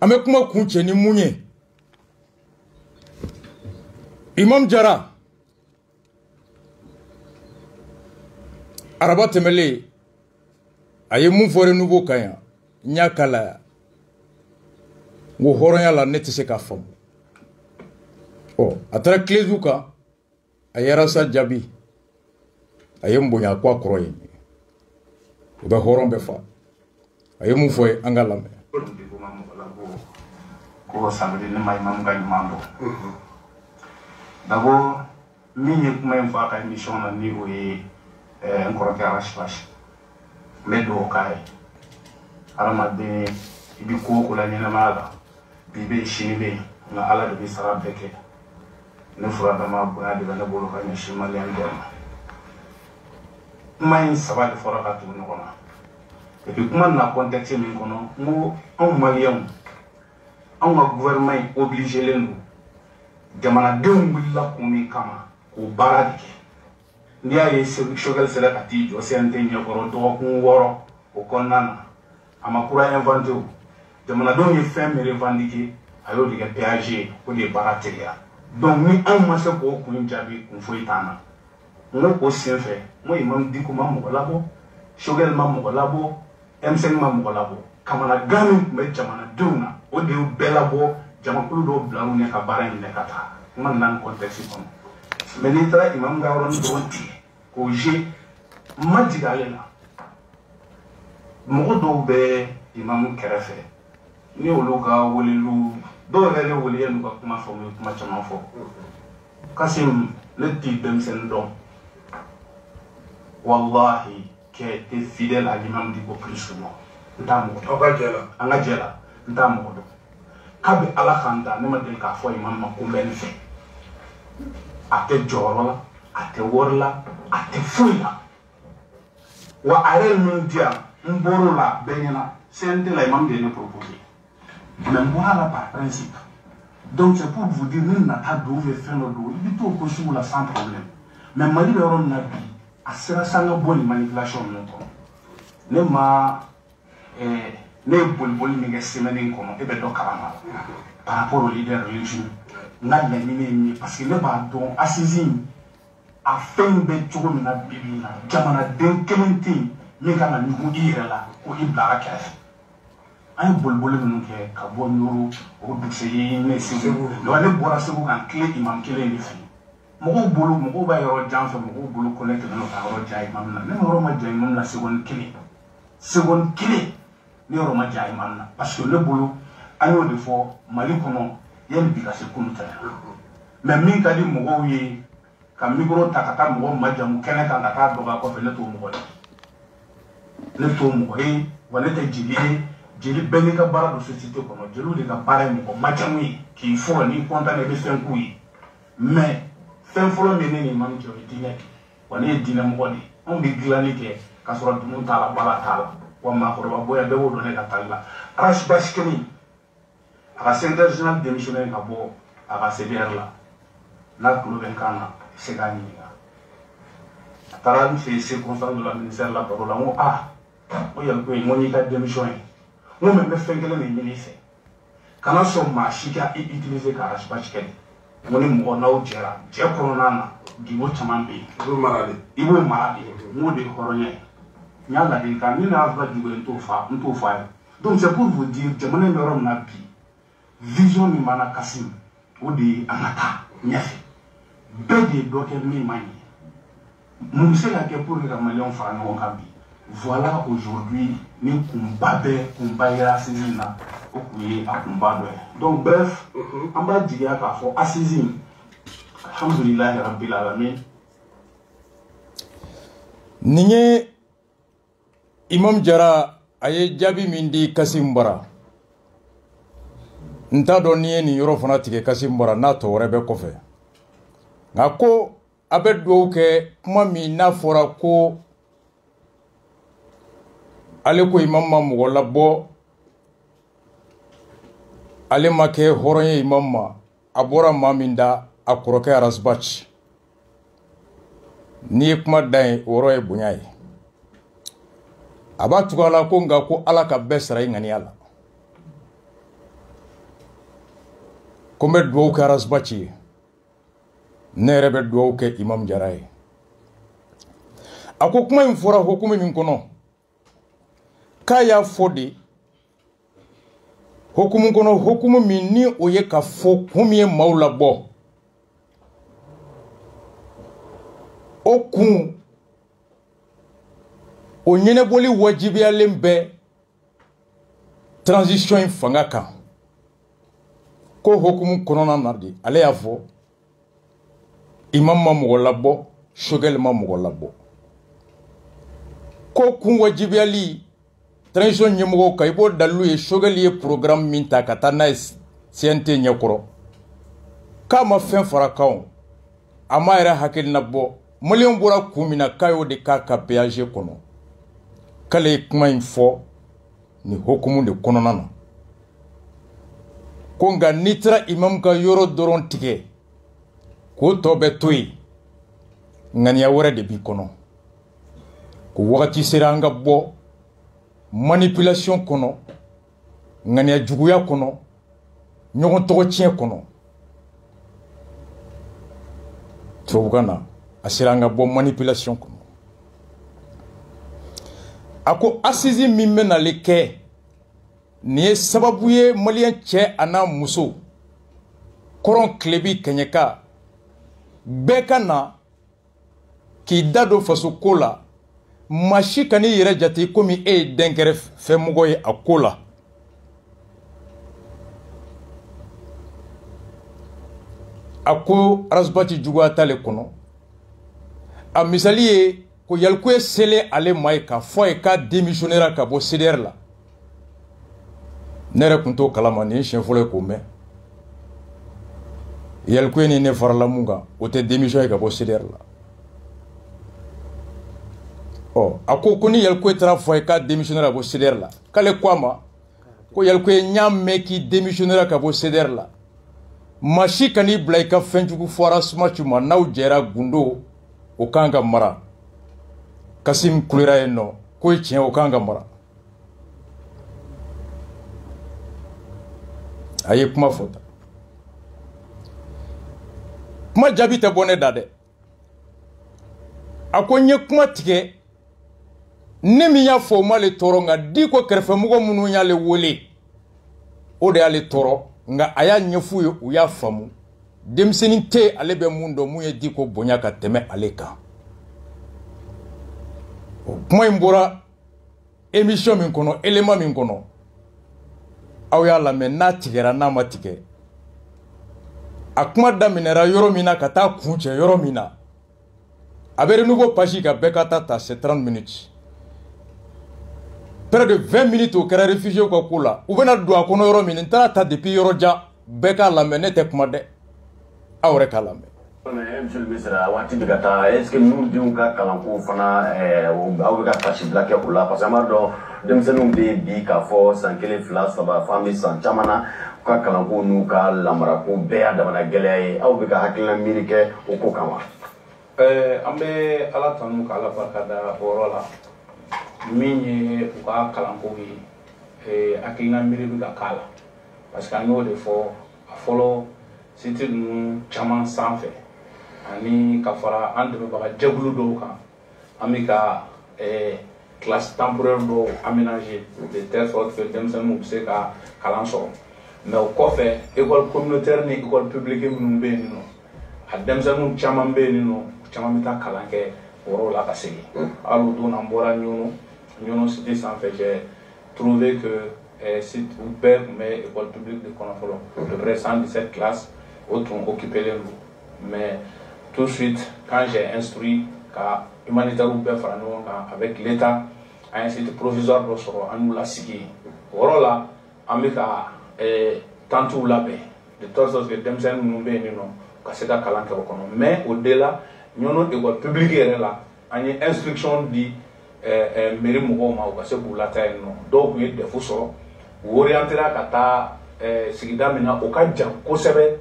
Ame kuma kunche ni munye Imam Jara Araba temele aye mun fore nouveau kanya nyakala ngo horonya la neti se ka fam oh atara klezuka ayera sa jabi aye mbonya kwa kroye oba horon be fa aye mun foye angalame ko sabri ne may mam gañ mando d'abord mini kuma en fa ka émission na ni o e encore garage mais do kay arama de ibi ko la ni na mala bibe shinibe na ala de bisara beke ne fura da ma bu na de na bolo ka ni shima le ndem may saba de fora ka tu no kona et puis kuma na contexte min kono mo on malien on ma gouvernement obligé len jamana denw wulila kun min kama k'o baara de kɛ n'i y'a ye Choguel sera ka t'i jɔ CNT ɲɛkɔrɔ dɔgɔkun 6 o kɔnɔna na a ma kura inventé o jamanadenw ye fɛn min revendiqué a y'o de kɛ péage ye o de ye baara teliya donc ni anw ma se k'o kun jaabi kun foyi t'an na n ko o sen fɛ n ko Imam Dicko ma mɔgɔ labɔ Choguel ma mɔgɔ labɔ M5 ma mɔgɔ labɔ kamanagan min tun bɛ jamanadenw na o de y'u bɛɛ labɔ jamakulu dɔw bila u ɲɛ ka baara in minɛ ka taa kuma nan contexte kɔnɔ mais n'i taara Imam ka yɔrɔnin dɔrɔn tigɛ k'o je ma jigin ale la mɔgɔ dɔw bɛ Imam kɛrɛfɛ ni olu ka welelu dɔw yɛrɛ ne wele yan'u ka kuma fɔ u ye kuma caman fɔ Kasim ne t'i denmisɛnnin dɔn wallahi kɛ t'es fidèle à l'Imam Dicko plus que moi n t'a mɔgɔ dɔn an ka jɛ la n t'a mɔgɔ dɔn kabi ala kan da ne ma deli k'a fɔ Imam ma ko n bɛ n fɛ a tɛ jɔyɔrɔ la a tɛ wari la a tɛ foyi la wa a yɛrɛ min di yan n bɔr'o la bɛɛ ɲɛna CNT la Imam de ye ne proposé mais n bɔra la par principe donc c'est pour vous dire ne nata don fɛn dɔ don i bɛ t'o ko sugu la sans problème mais Mali bɛ yɔrɔ min na bi a sera san ka bɔ nin manipulation ninnu kɔnɔ ne ma ne ye boliboli min kɛ semaine in kɔnɔ e bɛ dɔ kalama par rapport au leader religieux n ka laɲini ye min ye parce que ne b'a dɔn assise in a fɛn bɛ cogo min na bi bi in na jamanaden kelen tɛ yen min kan ka ɲugun i yɛrɛ la ko i bila a kɛrɛfɛ an ye boliboli minnu kɛ ka bɔ Ɲoro o dugusɛjɛ ne Segu wa ne bɔra Segu kan tile Imam kelen de fɛ mɔgɔw bolo mɔgɔw b'a yɔrɔ jan fɛ mɔgɔw bolo kɔlɛ tɛmɛ n'o ka yɔrɔ jan Imam na ne ma yɔrɔ ma jan Imam na seconde kelen ne yɔrɔ ma jan Imam na parce que ne bolo an y'o de fɔ Mali kɔnɔ yanni bi ka se kunu tɛmɛ mais min ka di mɔgɔw ye ka micro ta ka taa mɔgɔ majamu kɛnɛ kan ka taa dɔgɔya kɔfɛ ne t'o mɔgɔ ye ne t'o mɔgɔ ye wa ne tɛ jeli ye jeli bɛɛ n'i ka baara don société kɔnɔ jeliw de ka baara ye mɔgɔ majamu ye k'i fɔ n'i content i bɛ fɛn k'u ye mais fɛn fɔlɔ min ne ni Imam cɛ o ye diinɛ wa ne ye diinɛ mɔgɔ de ye anw bɛ dilanni kɛ k'a sɔrɔ dumun t'a la baara t'a la wa maakɔrɔba bonya bɛɛ b'o dɔn ne ka taali la Arache Basikini a ka secrétaire général démissionnaire ka bɔ a ka CDR la n'a tulo bɛ n kan na se k'a ɲininka a taara n fɛ circonstance de la ministère la baro la n ko o yɛrɛ ko n ko n'i ka démission ye n ko mɛ n bɛ fɛn kelen de ɲini i fɛ kana sɔn maa si ka i utiliser ka Arache Basikini n ko ni mɔgɔ n'aw jɛra jɛ kɔnɔna na gindo caman bɛ yen i b'o mara de n k'o de ye hɔrɔnya ye n y'a ladilikan ni ne y'a fɔ Dicko ye n t'o fɔ a ye donc c'est pour vous dire jamana in bɛ yɔrɔ min na bi vision min b'an na Kasim o de ye an ka taa ɲɛfɛ bɛɛ de ye dɔ kɛ min man ɲɛ mun bɛ se ka kɛ pour que ka maliyɛnw fara ɲɔgɔn kan bi voilà aujourd'hui ni kunba yera assise in na o kun ye a kunba dɔ ye donc bref an b'a jigiya k'a fɔ assise in alhamdulilahi rabbil alamin nin ye Imam Jara aye jabi min di Kassim Bara nta dɔn ni ye nin yɔrɔ fana tigɛ Kassim Bara n'a tɔ wɛrɛ bɛ kɔfɛ nka ko a bɛ dugawu kɛ kuma min n'a fɔra ko ale ko imam ma mɔgɔ labɔ ale ma kɛ hɔrɔn ye imam ma a bɔra maa min da a kɔrɔkɛ Arazbachi n'i ye kuma da ye o yɔrɔ ye bonya ye a b'a tugu a la ko nka ko ala ka bɛɛ sara i ŋaniya la ko n bɛ dugawu kɛ Arazbachi ye ne yɛrɛ bɛ dugawu kɛ imam Jara ye a ko kuma in fɔra hukumu min kɔnɔ k'a y'a fɔ de hukumu kɔnɔ hukumu min ni o ye ka fɔ kun min ye maaw labɔ o kun o ɲɛnɛbɔli wajibiyalen bɛ transition in fanga kan ko hukumu kɔnɔna na de ale y'a fɔ imam ma mɔgɔ labɔ Choguel ma mɔgɔ labɔ ko kun wajibiyali transition ɲɛmɔgɔw kan i b'o dalilu ye Choguel ye programme min ta ka taa n'a ye CNT ɲɛkɔrɔ k'a ma fɛn fara kan a ma yɛrɛ hakilina bɔ maliyɛnw bɔra kun min na k'a y'o de k'a ka péage kɔnɔ k'ale ye kuma in fɔ ni hukumu de kɔnɔna na ko nka n'i taara imam ka yɔrɔ dɔrɔn tigɛ k'o tɔ bɛ to yen ŋaniya wɛrɛ de b'i kɔnɔ ko wagati sera an ka bɔ manipulation kɔnɔ ŋaniya juguya kɔnɔ ɲɔgɔn tɔgɔ tiɲɛ kɔnɔ tubabukan na a sera an ka bɔ manipulation kɔnɔ a ko assise min bɛ nale kɛ nin ye sababu ye maliyɛn cɛ a n'a muso kɔrɔn tilebi kɛɲɛka bɛɛ ka na k'i da don faso ko la maa si ka n'i yɛrɛ jate komi e ye dɛnkɛrɛfɛmɔgɔ ye a ko la a ko Arazbachi juguya t'ale kɔnɔ a misali ye ko Yalko ye selen ale ma ye k'a fɔ a ye k'a démissionnera ka bɔ CDR la ne yɛrɛ tun t'o kalama nin ye siɲɛ fɔlɔ ye k'o mɛn Yalko ye ni ne farala mun kan o tɛ démission ye ka bɔ CDR la a ko ni Yalko taara fɔ a ye k'a démissionnera ka bɔ CDR la k'ale ko a ma ko Yalko ye ɲ'a mɛn k'i démissionnera ka bɔ CDR la maa si ka n'i bila i ka fɛn jugu fɔ Arazbachi ma n'aw jɛra gundo o kan ka mara Kassim kulera yen nɔ k'o ye tiɲɛ o kan ka mara a ye kuma fɔ tan kuma jaabi tɛ bɔ ne da dɛ a ko n ye kuma tigɛ ne min y'a fɔ o m'ale tɔɔrɔ nka Diko kɛrɛfɛmɔgɔ minnu y'ale wele o de y'ale tɔɔrɔ nka a y'a ɲɛf'u ye u y'a faamu denmisɛnnin tɛ ale bɛ mun dɔn mun ye Diko bonya ka tɛmɛ ale kan o kuma in bɔra émission min kɔnɔ élément min kɔnɔ aw y'a lamɛn n'a tigɛra n'a ma tigɛ a kuma daminɛra yɔrɔ min na ka taa kuncɛ yɔrɔ min na a bɛ renouveau page ka bɛɛ ka ta c'est 30 minutes près de 20 minutes o kɛra réfugié ka ko la u bɛna don a kɔnɔ yɔrɔ min n taara ta depuis yɔrɔ jan bɛɛ k'a lamɛn ne tɛ kuma dɛ aw yɛrɛ k'a lamɛn. Monsieur le ministre, waati bɛ ka taa est-ce que ninnu denw ka kalanko fana aw bɛ ka tasi bila kɛ o la parce que an b'a dɔn denmisɛnninw bɛ yen bi k'a fɔ san 1, 2, 3 f'an bɛ san caman na u ka kalanko n'u ka lamarako bɛɛ y'a damana gɛlɛya ye aw bɛ ka hakilina miiri kɛ o ko kan wa. An bɛ ala tanu k'ala barika da o yɔrɔ la min ye u ka kalanko ye hakilina miiri bɛ ka k'a la parce que an y'o de fɔ a fɔlɔ site ninnu caman sanfɛ ani ka fara an dɛmɛbaga jɛkulu dɔw kan an bɛ ka classe temporaire dɔw aménager de telle sorte que denmisɛnninw bɛ se ka kalan sɔrɔ mais o kɔfɛ école communautaire ni école publique minnu bɛ yen nɔ a denmisɛnninw caman bɛ yen nɔ caman bɛ taa kalan kɛ o yɔrɔ la ka segin hali o don an bɔra ɲɔnɔ cité sanfɛ j'ai trouvé que site bɛɛ tun bɛ école publique de kɔnɔ fɔlɔ à peu près 117 classes o tun occupé len don mais tout de suite quand j'ai instruit ka humanitaire bɛɛ fara ɲɔgɔn kan avec l'état a institut provisoire dɔ sɔrɔ an y'u lasigi o yɔrɔ la an bɛ ka tantiw labɛn de telle sorte que denmisɛnnin minnu bɛ yen nɔ ka se ka kalan kɛ o kɔnɔ mais au delà ɲɔnɔ école publique yɛrɛ la an ye instruction di mairie mɔgɔw ma u ka se k'u lataa yen nɔ dɔw tun ye defu sɔrɔ u orientera ka taa sigida min na o ka jan kosɛbɛ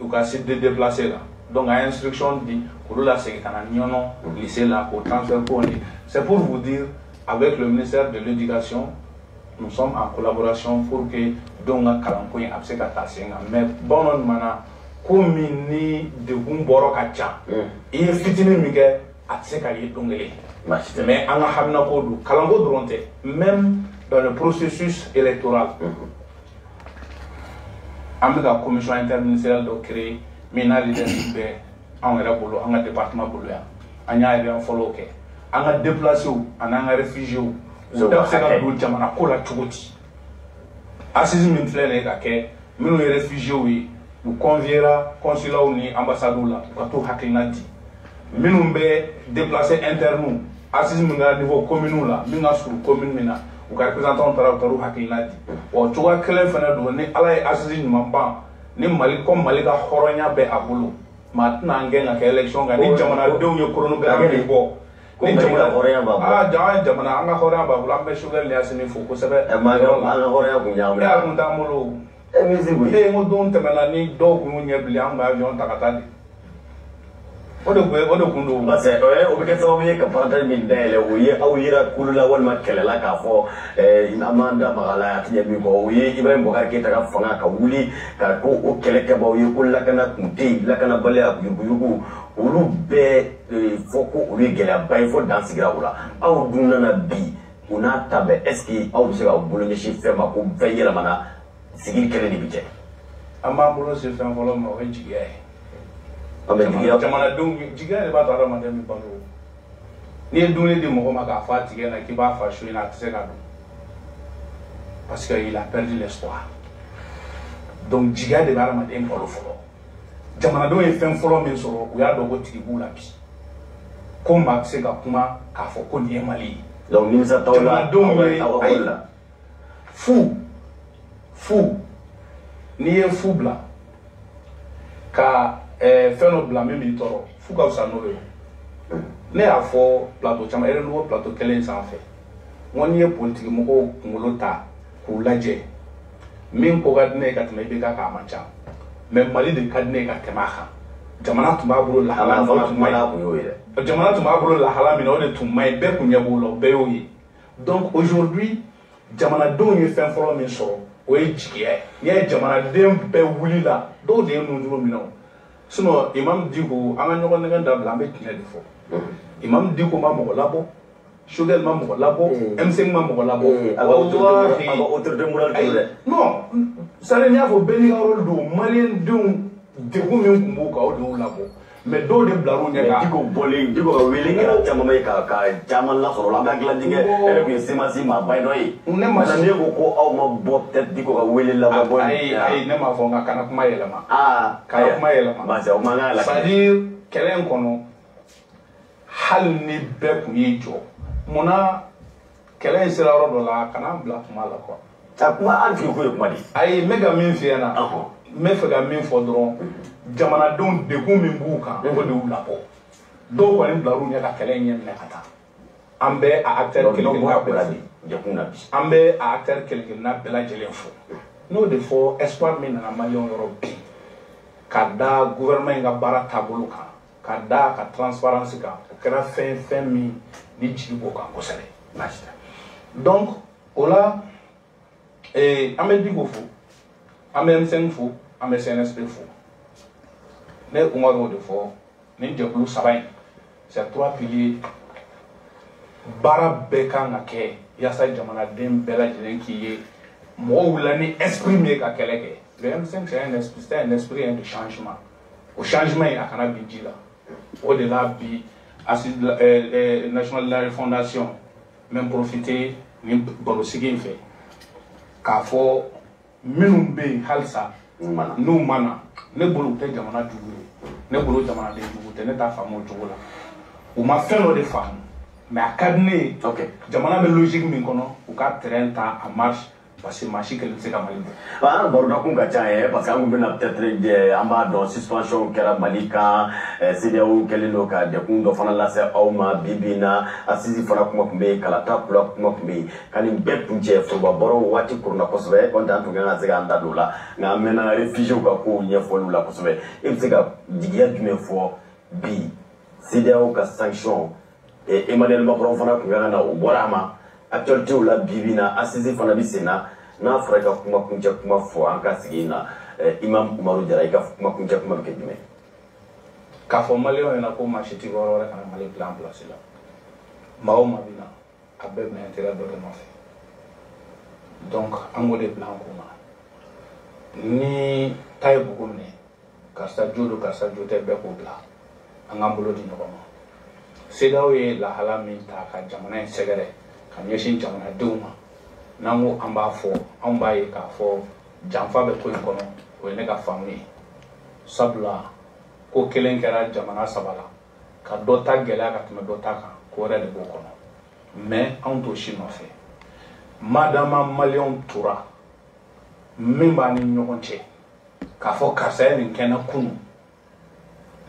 u ka se déplacer la donc a instruction di k'olu lasegin ka na ɲɔnɔ lycée la k'o transfert ko ni c'est pour vous dire avec le ministère de l'éducation nous sommes en collaboration pour que denw ka kalanko in a bɛ se ka taa sen kan mais bamananw mana ko min ni degun bɔrɔ ka ca i ye fitinin min kɛ a tɛ se ka ye don kelen mais an ka haminako don kalanko dɔrɔn tɛ même dans le processus électoral an bɛ ka commission interministérielle dɔ créer min n'a leadership bɛ anw yɛrɛ bolo an ka département bolo yan an y'a yɛrɛ fɔlɔw kɛ an ka déplacés ani an ka réfugiés u da bɛ se ka don jamana ko la cogo di assise min filɛ nin ye ka kɛ minnu ye réfugiés ye u conviera consulaw ni ambassadew la u ka t'u hakilina di minnu bɛ déplacés internes assise min kɛra niveau commune la min ka surun commune min na u ka représentants taara u taara u hakilina di wa cogoya kelen fana don ni ala ye assise ɲuman ban ni Mali comme Mali ka hɔrɔnya bɛ a bolo maa tɛna an gɛn ka kɛ élection kan ni jamanadenw ye chronographe min bɔ ni jamana jamana an ka hɔrɔnya b'a bolo an bɛ Choguel Yasini fo kosɛbɛ an ka hɔrɔnya kun y'an bolo e kun t'an bolo e ko don tɛmɛna ni dɔw kun y'u ɲɛ bili an bɛ avion ta ka taa di o de kun don parce que o bɛ kɛ sababu ye ka parenthèse min dayɛlɛ o ye aw yera kulu la walima kɛlɛ la k'a fɔ an m'an da maga la a tɛ ɲɛ min kɔ o ye Ibrahim Boubacar Keita ka fanga ka wuli ka ko o kɛlɛkɛbaaw ye ko lakana kun tɛ yen lakanabaliya yuruguyurugu olu bɛɛ fɔ ko olu ye gɛlɛyaba ye fo dan sigira o la aw dun nana bi u n'a ta bɛɛ est ce que aw bɛ se ka bolo ɲɛsin fɛn ma ko fɛn yɛlɛmana sigili kɛlɛ de bi kɛ an b'an bolo se fɛn fɔlɔ ma o ye jigiya ye jamanadenw jigiya de b'a to adamaden bɛ balo n'i ye dumuni di mɔgɔ ma k'a fɔ a tigɛ na k'i b'a fa su in na a tɛ se ka dun parce que il a perdu l'espoir donc jigiya de bɛ adamaden balo fɔlɔ jamanadenw ye fɛn fɔlɔ min sɔrɔ u y'a dɔn ko tigi b'u la bi ko maa bɛ se ka kuma k'a fɔ ko nin ye Mali ye donc nimisa t'aw la jamanadenw ye ayi fu n'i ye fu bila ka fɛn dɔ bila min b'i tɔɔrɔ fu ka fisa n'o ye ne y'a fɔ plateau caman RNO plateau kelen sanfɛ n ko n'i ye politiki mɔgɔw kunkolo ta k'u lajɛ min ko ka di ne ye ka tɛmɛ IBK kan a man ca mais Mali de ka di ne ye ka tɛmɛ a kan jamana tun b'a bolo lahala min na o tun ma ɲi jamana tun b'a bolo lahala min na o de tun ma ɲi bɛɛ kun ɲɛ b'o la o bɛɛ y'o ye donc aujourd'hui jamanadenw ye fɛn fɔlɔ min sɔrɔ o ye jigiya ye n'i ye jamanaden bɛɛ wulila dɔw de ye nunjuru minɛ o sinon Imam Dicko an ka ɲɔgɔn nɛgɛn dabila an bɛ tiɲɛ de fɔ Imam Dicko ma mɔgɔ labɔ Choguel ma mɔgɔ labɔ M5 ma mɔgɔ labɔ autorité morale tɛ dɛ non c'est-à-dire n y'a fɔ bɛɛ n'i ka rôle don maliyɛn denw degun min tun b'u kan o de y'u labɔ mais dɔw de bilar'u ɲɛ kan Dicko bɔlen Dicko ka wele kɛra caman ye ka caman lasɔrɔ la an bɛ dilanni kɛ ɛrɛ tun ye semasi maaba ye dɔ ye ne ma ne ko aw ma bɔ peut-être Dicko ka wele lamɛn bɔ ayi ne m'a fɔ nka kana kuma yɛlɛma kana kuma yɛlɛma basi o man kan ka c'est-à-dire kɛlɛ in kɔnɔ hali ni bɛɛ tun y'i jɔ munna kɛlɛ in sera yɔrɔ dɔ la kana bila kuma la quoi a kuma an tigi ko ye kuma de ayi n bɛ ka min f'i ɲɛna n bɛ fɛ ka min fɔ dɔrɔn jamanadenw degun min b'u kan o de y'u labɔ dɔw kɔni bilar'u ɲɛ ka kɛlɛ in ɲɛ minɛ ka taa an bɛ a acteur kelen-kelenna bɛɛ fo an bɛ a acteur kelen-kelenna bɛɛ lajɛlen fo n'o de fɔ espoir min nana maliyɛnw yɔrɔ bi ka da gouvernement in ka baara taabolo kan ka da ka transparence kan o kɛra fɛn min ni jigi b'o kan kosɛbɛ donc o la an bɛ Dicko fo an bɛ M5 fo an bɛ CNSP fo ne Umaru y'o de fɔ nin jɛkulu saba in c'est trois piliers baara bɛɛ kan ka kɛ yaasa jamanaden bɛɛ lajɛlen k'i ye mɔgɔw wulila ni esprit min ye ka kɛlɛ kɛ le M5 c'est un esprit de changement o changement in a kana bin ji la o de la bi National Library Fondation même profiter ni barosigi in fɛ k'a fɔ minnu bɛ yen halisa n'u mana ne bolo u tɛ jamana jugu ye ne bolo jamanaden jugu tɛ ne t'a faamu o cogo la u ma fɛn dɔ de faamu mais à cadrer jamana be logique min kono ou ka terrain ta en marche parce que marché que c'est comme ah borda kun ka ca parce que an bɛ na peut-être an b'a dɔn suspension kɛra Mali kan CEDEAO kɛlen don ka dekun dɔ fana lase aw ma bi bi in na Asisi fana kuma tun bɛ yen Kalata kula kuma tun bɛ yen ka nin bɛɛ kun cɛ forobabɔrɔw waati koronna kosɛbɛ kɔni an tun kan ka se k'an da don o la nka an mɛnna réfugiés ka kow ɲɛfɔliw la kosɛbɛ e bɛ se ka jigiya jumɛn fɔ bi CEDEAO ka sanction Emmanuel Macron fana kun kan na o bɔra a ma actualité la bi bi in na Asisi fana bɛ sen na n'a fɔra i ka kuma kuncɛ kuma fɔ an ka sigi in na Imam Umaru Jara i ka kuma kuncɛ kuma bɛ kɛ jumɛn k'a fɔ maliyɛnw ɲɛna ko maa si tɛ yɔrɔ wɛrɛ kana Mali bila en place la maa o maa bɛ na a bɛɛ bɛna intérêt dɔ de nɔfɛ donc an b'o de bila an kun na ni ta ye bugu minɛ karisa jo don karisa jo tɛ bɛɛ k'o bila an k'an bolo di ɲɔgɔn ma CEDEAO ye lahala min ta ka jamana in sɛgɛrɛ ka ɲɛsin jamanadenw ma n'an ko an b'a fɔ anw b'a ye k'a fɔ janfa bɛ ko in kɔnɔ o ye ne ka faamu ye sabula ko kelen kɛra jamana saba la ka dɔ ta gɛlɛya ka tɛmɛ dɔ ta kan ko wɛrɛ de b'o kɔnɔ mais anw t'o si nɔfɛ madama maliyɛnw tora min b'a ni ɲɔgɔn cɛ k'a fɔ karisa ye nin kɛnɛ kunu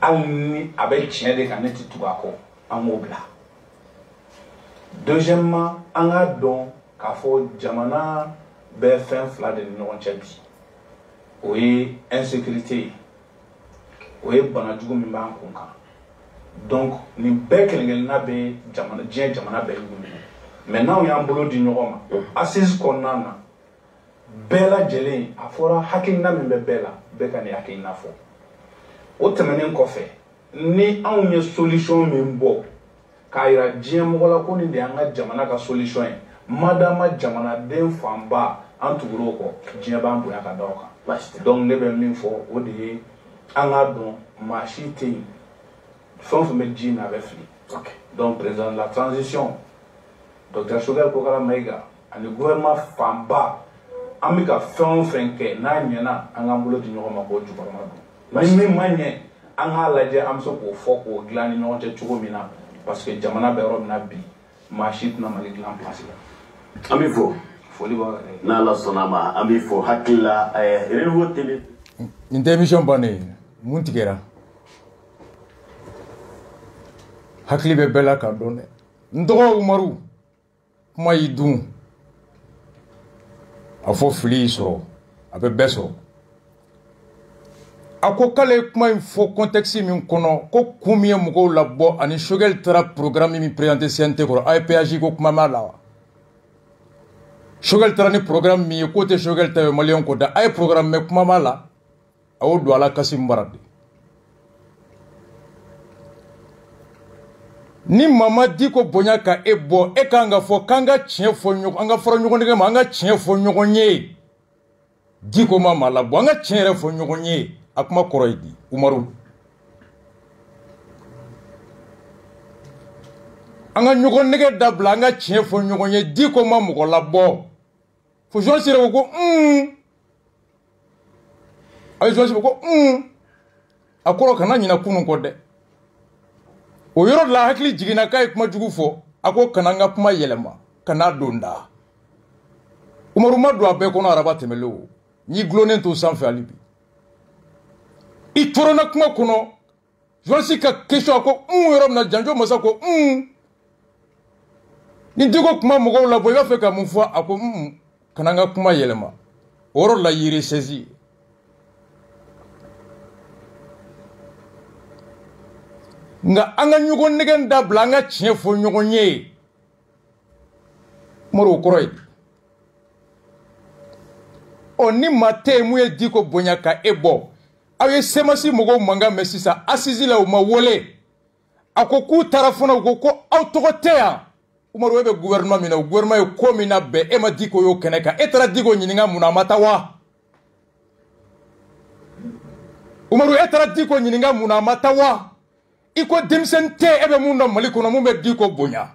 hali ni a bɛ tiɲɛ de kan ne tɛ tugu a kɔ an b'o bila deuxièmement an k'a dɔn k'a fɔ jamana bɛ fɛn fila de ni ɲɔgɔn cɛ bi o ye insécurité ye o ye bana jugu min b'an kun kan donc nin bɛɛ kelen-kelenna bɛ jamana diɲɛ jamana bɛɛ ɲugu mais n'anw y'an bolo di ɲɔgɔn ma assise kɔnɔna na bɛɛ lajɛlen a fɔra hakilina min bɛ bɛɛ la bɛɛ ka nin hakilina fɔ o tɛmɛnen kɔfɛ ni anw ye solution min bɔ k'a yira diɲɛ mɔgɔ la ko nin de y'an ka jamana ka solution ye madama jamanaden fanba an tugura o kɔ diɲɛ b'an bonya ka da o kan donc ne bɛ min fɔ o de ye an k'a dɔn maa si tɛ yen fɛn o fɛn bɛ ji min a bɛ fili donc président de la transition Dr Choguel Kokara Mayiga ani gouvernement fanba an bɛ ka fɛn o fɛn kɛ n'a ɲɛna an k'an bolo di ɲɔgɔn ma k'o jukɔrɔma don ni min ma ɲɛ an k'a lajɛ an bɛ se k'o fɔ k'o dilan ni ɲɔgɔn cɛ cogo min na parce que jamana bɛ yɔrɔ min na bi maa si tɛna Mali dilan place la. An b'i fo foli b'aw yɛrɛ ye n'Ala sɔnna ma an b'i fo hakili la Renouveau TV. nin tɛ émission bannen mun tigɛra hakili bɛ bɛɛ la k'a dɔn dɛ n tɔgɔ Umaru kuma y'i dun a fɔ fili y'i sɔrɔ a bɛ bɛɛ sɔrɔ a ko k'ale ye kuma in fɔ contexte min kɔnɔ ko kun min ye mɔgɔw labɔ ani Choguel taara programme min présenté CNT kɔrɔ AEPAJ ko kuma m'a la wa Choguel taara ni programme min ye k'o tɛ Choguel ta ye maliyɛnw ko da a ye programme mɛ kuma m'a la a y'o don a la Kasimu Bara de ni Mama Diko bonya ka e bɔ e kan ka fɔ k'an ka tiɲɛ fɔ ɲɔgɔn an ka fɔra ɲɔgɔn nege ma an ka tiɲɛ fɔ ɲɔgɔn ye Diko ma maa labɔ an ka tiɲɛ yɛrɛ fɔ ɲɔgɔn ye a kuma kɔrɔ ye di Umaru an ka ɲɔgɔn nege dabila an ka tiɲɛ fɔ ɲɔgɔn ye Diko ma mɔgɔ labɔ fo Jean Siré ko a ye Jean Siré ko a kɔrɔ kana ɲina kunun kɔ dɛ o yɔrɔ la hakili jiginna k'a ye kuma jugu fɔ a ko kana n ka kuma yɛlɛma kana don da Umaru ma don a bɛɛ kɔnɔ araba tɛmɛlen o n'i gulonnen to sanfɛ hali bi i toronna kuma kɔnɔ Josi ka question a ko yɔrɔ min na Janjo masa ko ni Diko kuma mɔgɔw labɔ i b'a fɛ ka mun fɔ a ko kana n ka kuma yɛlɛma o yɔrɔ la y'i ressaisi nga an ka ɲɔgɔn nɛgɛ dabila an ka tiɲɛ fɔ ɲɔgɔn ye Umaru o kɔrɔ ye ni maa tɛ yen mun ye Diko bonya ka e bɔ aw ye semasi mɔgɔw mankan mɛn sisan Assisi la u ma wele a ko k'u taara fana u ko ko aw tɔgɔ tɛ yan Umaru e bɛ gouvernement min na o gouvernement ye ko min na bɛn e ma Diko y'o kɛnɛ kan e taara Diko ɲininka mun na a ma taa wa Umaru e taara Diko ɲininka mun na a ma taa wa i ko denmisɛnnin tɛ e bɛ mun na Mali kɔnɔ mun bɛ Diko bonya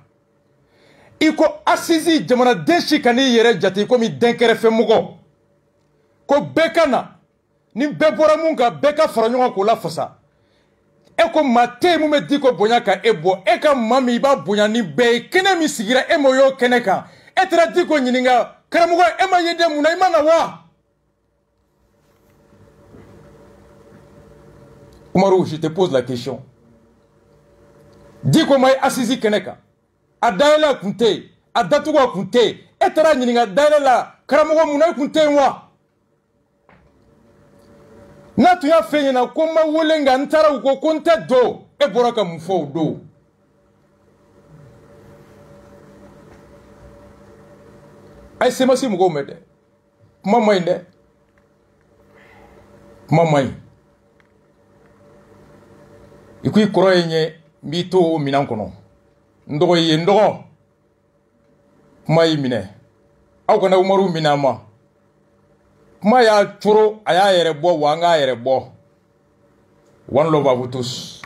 i ko Assisi jamanaden si ka n'i yɛrɛ jate komi dɛnkɛrɛfɛmɔgɔ ko bɛɛ ka na ni bɛɛ bɔra mun kan bɛɛ ka fara ɲɔgɔn k'o lafasa e ko mate mu me di ko bonya ka ebo e ka mami ba bonya ni be kene mi sigira e moyo kene ka e tra di ko nyininga karamugo e ma yede mu na imana wa Umaru, je te pose la question. Dis comment assisi keneka. A daela kunte, a datuwa kunte, etara nyininga daela karamugo munai kunte wa. Na tuya fenye na koma wulenga ntara uko konte do, e boraka mufo do. Ay semasi mugo mede. Mama inde. Mama inde. Ikui koro yenye mito minan kono ndogo ye ndogo kuma yi mine aw kana Umaru minama kuma ya choro aya yere bo wa nga yere bo one love à vous tous.